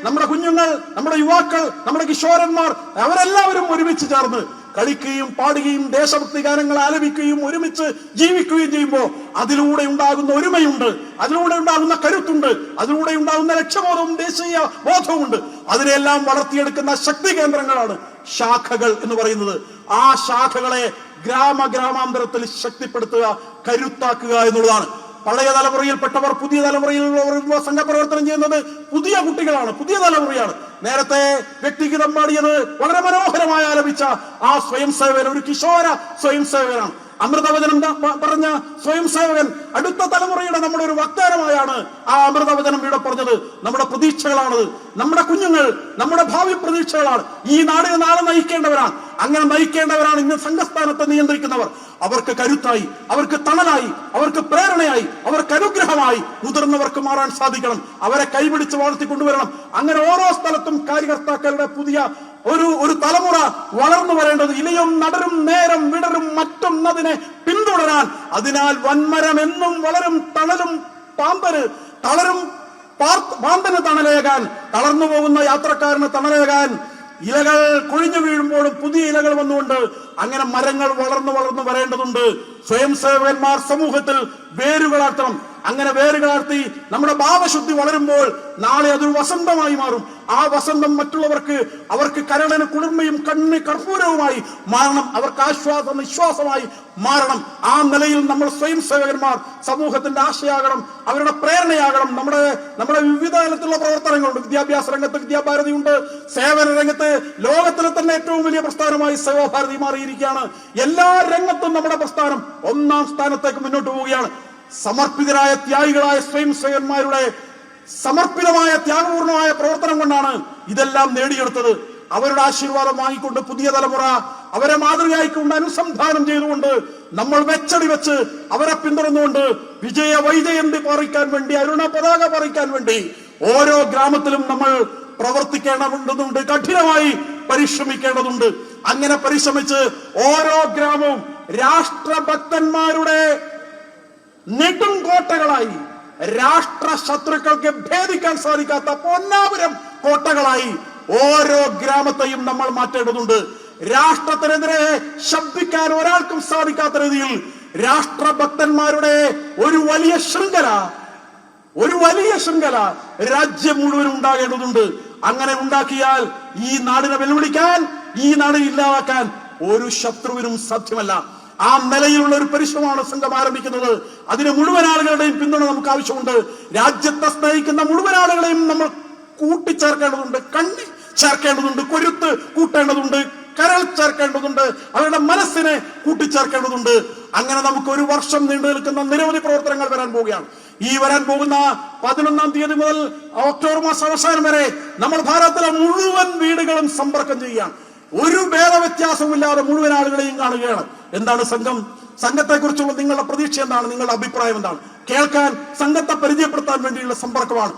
നമ്മുടെ കുഞ്ഞുങ്ങൾ, നമ്മുടെ യുവാക്കൾ, നമ്മുടെ കിഷോരന്മാർ അവരെല്ലാവരും ഒരുമിച്ച് ചേർന്ന് കളിക്കുകയും പാടുകയും ദേശഭക്തി ഗാനങ്ങൾ ആലപിക്കുകയും ഒരുമിച്ച് ജീവിക്കുകയും ചെയ്യുമ്പോൾ അതിലൂടെ ഉണ്ടാകുന്ന ഒരുമയുണ്ട്, അതിലൂടെ ഉണ്ടാകുന്ന കരുത്തുണ്ട്, അതിലൂടെ ഉണ്ടാകുന്ന ലക്ഷ്യബോധവും ദേശീയ ബോധവുമുണ്ട്. അതിനെല്ലാം വളർത്തിയെടുക്കുന്ന ശക്തി കേന്ദ്രങ്ങളാണ് ശാഖകൾ എന്ന് പറയുന്നത്. ആ ശാഖകളെ ഗ്രാമാന്തരത്തിൽ ശക്തിപ്പെടുത്തുക, കരുത്താക്കുക എന്നുള്ളതാണ്. പഴയ തലമുറയിൽപ്പെട്ടവർ പുതിയ തലമുറയിലുള്ളവർ സംഘപ്രവർത്തനം ചെയ്യുന്നത് പുതിയ കുട്ടികളാണ്, പുതിയ തലമുറയാണ്. നേരത്തെ വ്യക്തിഗതം പാടിയത് വളരെ മനോഹരമായി ആലപിച്ച ആ സ്വയം സേവകൻ ഒരു കിഷോര സ്വയം സേവകനാണ്. അമൃതവചനം പറഞ്ഞ സ്വയം സേവകൻ അടുത്ത തലമുറയുടെ നമ്മുടെ ഒരു വാഗ്ദാനമായാണ് ആ അമൃതവചനം ഇവിടെ പറഞ്ഞത്. നമ്മുടെ പ്രതീക്ഷകളാണത്, നമ്മുടെ കുഞ്ഞുങ്ങൾ നമ്മുടെ ഭാവി പ്രതീക്ഷകളാണ്. ഈ നാടിനെ നാളെ നയിക്കേണ്ടവരാണ്. അങ്ങനെ നയിക്കേണ്ടവരാണ് ഇന്ന് സംഘസ്ഥാനത്തെ നിയന്ത്രിക്കുന്നവർ. അവർക്ക് കരുത്തായി, അവർക്ക് തണലായി, അവർക്ക് പ്രേരണയായി, അവർക്ക് അനുഗ്രഹമായി മുതിർന്നവർക്ക് മാറാൻ സാധിക്കണം. അവരെ കൈപിടിച്ച് വളർത്തിക്കൊണ്ടുവരണം. അങ്ങനെ ഓരോ സ്ഥലത്തും കാര്യകർത്താക്കളുടെ പുതിയ ഒരു തലമുറ വളർന്നു വരേണ്ടത്. ഇലയും നടരും നേരം വിടരും മറ്റൊന്നതിനെ പിന്തുടരാൻ. അതിനാൽ വൻമരം എന്നും വളരും, തണലും പാമ്പന് തണലേകാൻ, തളർന്നു പോകുന്ന യാത്രക്കാരന് തണലേകാൻ ഇലകൾ കൊഴിഞ്ഞു വീഴുമ്പോഴും പുതിയ ഇലകൾ വന്നുകൊണ്ട് അങ്ങനെ മരങ്ങൾ വളർന്നു വരേണ്ടതുണ്ട്. സ്വയം സേവകന്മാർ സമൂഹത്തിൽ വേരുകളാർത്തണം. അങ്ങനെ വേരുകളാർത്തി നമ്മുടെ ഭാവശുദ്ധി വളരുമ്പോൾ നാളെ അതൊരു വസന്തമായി മാറും. ആ വസന്തം മറ്റുള്ളവർക്ക് അവർക്ക് കരളിന് കുളിർമയും കണ്ണിന് കർപ്പൂരവുമായി മാറണം. അവർക്ക് ആശ്വാസം വിശ്വാസമായി മാറണം. ആ നിലയിൽ നമ്മൾ സ്വയം സേവകന്മാർ സമൂഹത്തിന്റെ ആശയാകണം, അവരുടെ പ്രേരണയാകണം. നമ്മുടെ വിവിധ തലത്തിലുള്ള പ്രവർത്തനങ്ങളുണ്ട്. വിദ്യാഭ്യാസ രംഗത്ത് വിദ്യാഭാരതിയുണ്ട്. സേവന രംഗത്ത് ലോകത്തിലെ തന്നെ ഏറ്റവും വലിയ പ്രസ്ഥാനമായി സേവാഭാരതി മാറിയിരിക്കുകയാണ്. എല്ലാ രംഗത്തും നമ്മുടെ പ്രസ്ഥാനം ഒന്നാം സ്ഥാനത്തേക്ക് മുന്നോട്ട് പോവുകയാണ്. സമർപ്പിതരായ ത്യാഗികളായ സ്വയം സേവകന്മാരുടെ സമർപ്പിതമായ ത്യാഗപൂർണമായ പ്രവർത്തനം കൊണ്ടാണ് ഇതെല്ലാം നേടിയെടുത്തത്. അവരുടെ ആശീർവാദം വാങ്ങിക്കൊണ്ട് പുതിയ തലമുറ അവരെ മാതൃകയായിക്കൊണ്ട് അനുസന്ധാനം ചെയ്തുകൊണ്ട് നമ്മൾ വെച്ചടി വെച്ച് അവരെ പിന്തുടർന്നുകൊണ്ട് വിജയ വൈജയന്തി പറിക്കാൻ വേണ്ടി, അരുണ പതാക പറിക്കാൻ വേണ്ടി ഓരോ ഗ്രാമത്തിലും നമ്മൾ പ്രവർത്തിക്കേണ്ടതുണ്ട്, കഠിനമായി പരിശ്രമിക്കേണ്ടതുണ്ട്. അങ്ങനെ പരിശ്രമിച്ച് ഓരോ ഗ്രാമവും രാഷ്ട്രഭക്തന്മാരുടെ നെടും കോട്ടകളായി, രാഷ്ട്ര ശത്രുക്കൾക്ക് ഭേദിക്കാൻ സാധിക്കാത്ത പൊന്നാപുരം കോട്ടകളായി ഓരോ ഗ്രാമത്തെയും നമ്മൾ മാറ്റേണ്ടതുണ്ട്. രാഷ്ട്രത്തിനെതിരെ ശബ്ദിക്കാൻ ഒരാൾക്കും സാധിക്കാത്ത രീതിയിൽ രാഷ്ട്രഭക്തന്മാരുടെ ഒരു വലിയ ശൃംഖല രാജ്യം മുഴുവൻ ഉണ്ടാകേണ്ടതുണ്ട്. അങ്ങനെ ഉണ്ടാക്കിയാൽ ഈ നാടിനെ വെല്ലുവിളിക്കാൻ, ഈ നാടിനെ ഇല്ലാതാക്കാൻ ഒരു ശത്രുവിനും സാധ്യമല്ല. ആ നിലയിലുള്ള ഒരു പരിശ്രമമാണ് സംഘം ആരംഭിക്കുന്നത്. അതിന് മുഴുവൻ ആളുകളുടെയും പിന്തുണ നമുക്ക് ആവശ്യമുണ്ട്. രാജ്യത്തെ സ്നേഹിക്കുന്ന മുഴുവൻ ആളുകളെയും നമ്മൾ കൂട്ടിച്ചേർക്കേണ്ടതുണ്ട്, കണ്ണി ചേർക്കേണ്ടതുണ്ട്, കൊരുത്ത് കൂട്ടേണ്ടതുണ്ട്, കരൾ ചേർക്കേണ്ടതുണ്ട്, അവരുടെ മനസ്സിനെ കൂട്ടിച്ചേർക്കേണ്ടതുണ്ട്. അങ്ങനെ നമുക്ക് ഒരു വർഷം നീണ്ടു നിൽക്കുന്ന നിരവധി പ്രവർത്തനങ്ങൾ വരാൻ പോവുകയാണ്. ഈ വരാൻ പോകുന്ന 11-ാം തീയതി മുതൽ ഒക്ടോബർ മാസം അവസാനം വരെ നമ്മൾ ഭാരതത്തിലെ മുഴുവൻ വീടുകളും സമ്പർക്കം ചെയ്യുകയാണ്. ഒരു ഭേദവ്യത്യാസമില്ലാതെ മുഴുവൻ ആളുകളെയും കാണുകയാണ്. എന്താണ് സംഘത്തെ കുറിച്ചുള്ള നിങ്ങളുടെ പ്രതീക്ഷ എന്താണ്? നിങ്ങളുടെ അഭിപ്രായം എന്താണ്? കേൾക്കാൻ, സംഘത്തെ പരിചയപ്പെടുത്താൻ വേണ്ടിയുള്ള സമ്പർക്കമാണ്.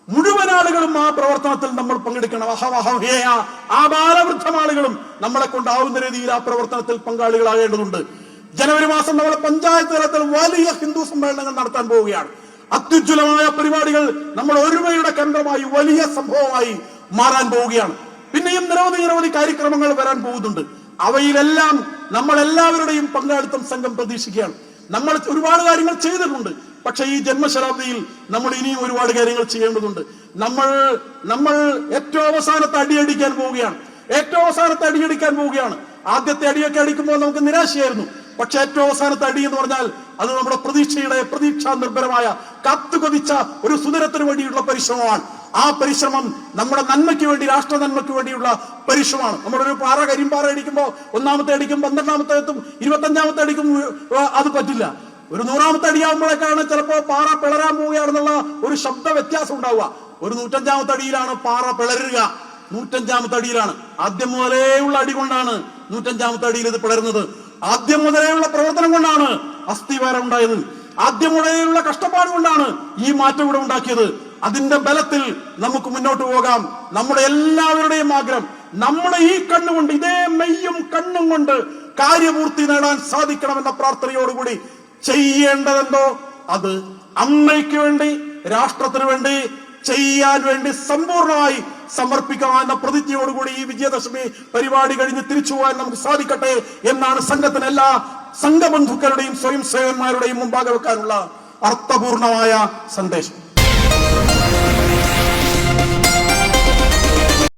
മുഴുവൻ ആളുകളും ആ പ്രവർത്തനത്തിൽ നമ്മൾ പങ്കെടുക്കണം. ആ ബാലവൃദ്ധം ആളുകളും നമ്മളെ കൊണ്ടാവുന്ന രീതിയിൽ ആ പ്രവർത്തനത്തിൽ പങ്കാളികളാകേണ്ടതുണ്ട്. ജനുവരി മാസം നമ്മൾ പഞ്ചായത്ത് തലത്തിൽ വലിയ ഹിന്ദു സമ്മേളനങ്ങൾ നടത്താൻ പോവുകയാണ്. അത്യുജ്വലമായ പരിപാടികൾ നമ്മൾ ഒരുമയുടെ കേന്ദ്രമായി വലിയ സംഭവമായി മാറാൻ പോവുകയാണ്. പിന്നെയും നിരവധി കാര്യക്രമങ്ങൾ വരാൻ പോകുന്നുണ്ട്. അവയിലെല്ലാം നമ്മൾ എല്ലാവരുടെയും പങ്കാളിത്തം സംഘം പ്രതീക്ഷിക്കുകയാണ്. നമ്മൾ ഒരുപാട് കാര്യങ്ങൾ ചെയ്തിട്ടുണ്ട്. പക്ഷെ ഈ ജന്മശതാബ്ദിയിൽ നമ്മൾ ഇനിയും ഒരുപാട് കാര്യങ്ങൾ ചെയ്യേണ്ടതുണ്ട്. നമ്മൾ ഏറ്റവും അവസാനത്തെ അടിയടിക്കാൻ പോവുകയാണ്. ആദ്യത്തെ അടിയൊക്കെ അടിക്കുമ്പോൾ നമുക്ക് നിരാശയായിരുന്നു. പക്ഷെ ഏറ്റവും അവസാനത്തെ അടി എന്ന് പറഞ്ഞാൽ അത് നമ്മുടെ പ്രതീക്ഷാ നിർഭരമായ കാത്തുകൊതിച്ച ഒരു സുദിനത്തിന് വേണ്ടിയുള്ള പരിശ്രമമാണ്. ആ പരിശ്രമം നമ്മുടെ നന്മയ്ക്ക് വേണ്ടി, രാഷ്ട്ര നന്മയ്ക്ക് വേണ്ടിയുള്ള പരിശ്രമമാണ്. നമ്മളൊരു കരിമ്പാറ അടിക്കുമ്പോൾ 1-ാമത്തെ അടിക്കും, 12-ാമത്തെ എത്തും, 25-ാമത്തെ അടിക്കും അത് പറ്റില്ല. ഒരു 100-ാമത്തെ അടിയാകുമ്പോഴേക്കാണ് ചിലപ്പോ പാറ പിളരാൻ പോവുകയാണെന്നുള്ള ഒരു ശബ്ദ വ്യത്യാസം ഉണ്ടാവുക. ഒരു 105-ാമത്തെ അടിയിലാണ് പാറ പിളരുക. 105-ാമത്തെ അടിയിലാണ്. ആദ്യം മുതലേയുള്ള അടി കൊണ്ടാണ് 105-ാമത്തെ അടിയിൽ ഇത് പിളരുന്നത്. ആദ്യം മുതലേയുള്ള പ്രവർത്തനം കൊണ്ടാണ് അസ്ഥിവാരം ഉണ്ടായത്. ആദ്യം മുതലേയുള്ള കഷ്ടപ്പാട് കൊണ്ടാണ് ഈ മാറ്റം ഇവിടെ ഉണ്ടാക്കിയത്. അതിന്റെ ബലത്തിൽ നമുക്ക് മുന്നോട്ട് പോകാം. നമ്മുടെ എല്ലാവരുടെയും ആഗ്രഹം നമ്മുടെ ഈ കണ്ണുകൊണ്ട്, ഇതേ മെയ്യും കണ്ണും കൊണ്ട് കാര്യപൂർത്തി നേടാൻ സാധിക്കണമെന്ന പ്രാർത്ഥനയോടുകൂടി ചെയ്യേണ്ടതെന്തോ അത് അമ്മയ്ക്ക് വേണ്ടി, രാഷ്ട്രത്തിന് വേണ്ടി ചെയ്യാൻ വേണ്ടി സമ്പൂർണമായി സമർപ്പിക്കുക എന്ന പ്രതിജ്ഞയോടുകൂടി ഈ വിജയദശമി പരിപാടി കഴിഞ്ഞ് തിരിച്ചു പോകാൻ നമുക്ക് സാധിക്കട്ടെ എന്നാണ് സംഘത്തിന് എല്ലാ സംഘബന്ധുക്കളുടെയും സ്വയം സേവന്മാരുടെയും മുമ്പാകെ വെക്കാനുള്ള അർത്ഥപൂർണമായ സന്ദേശം.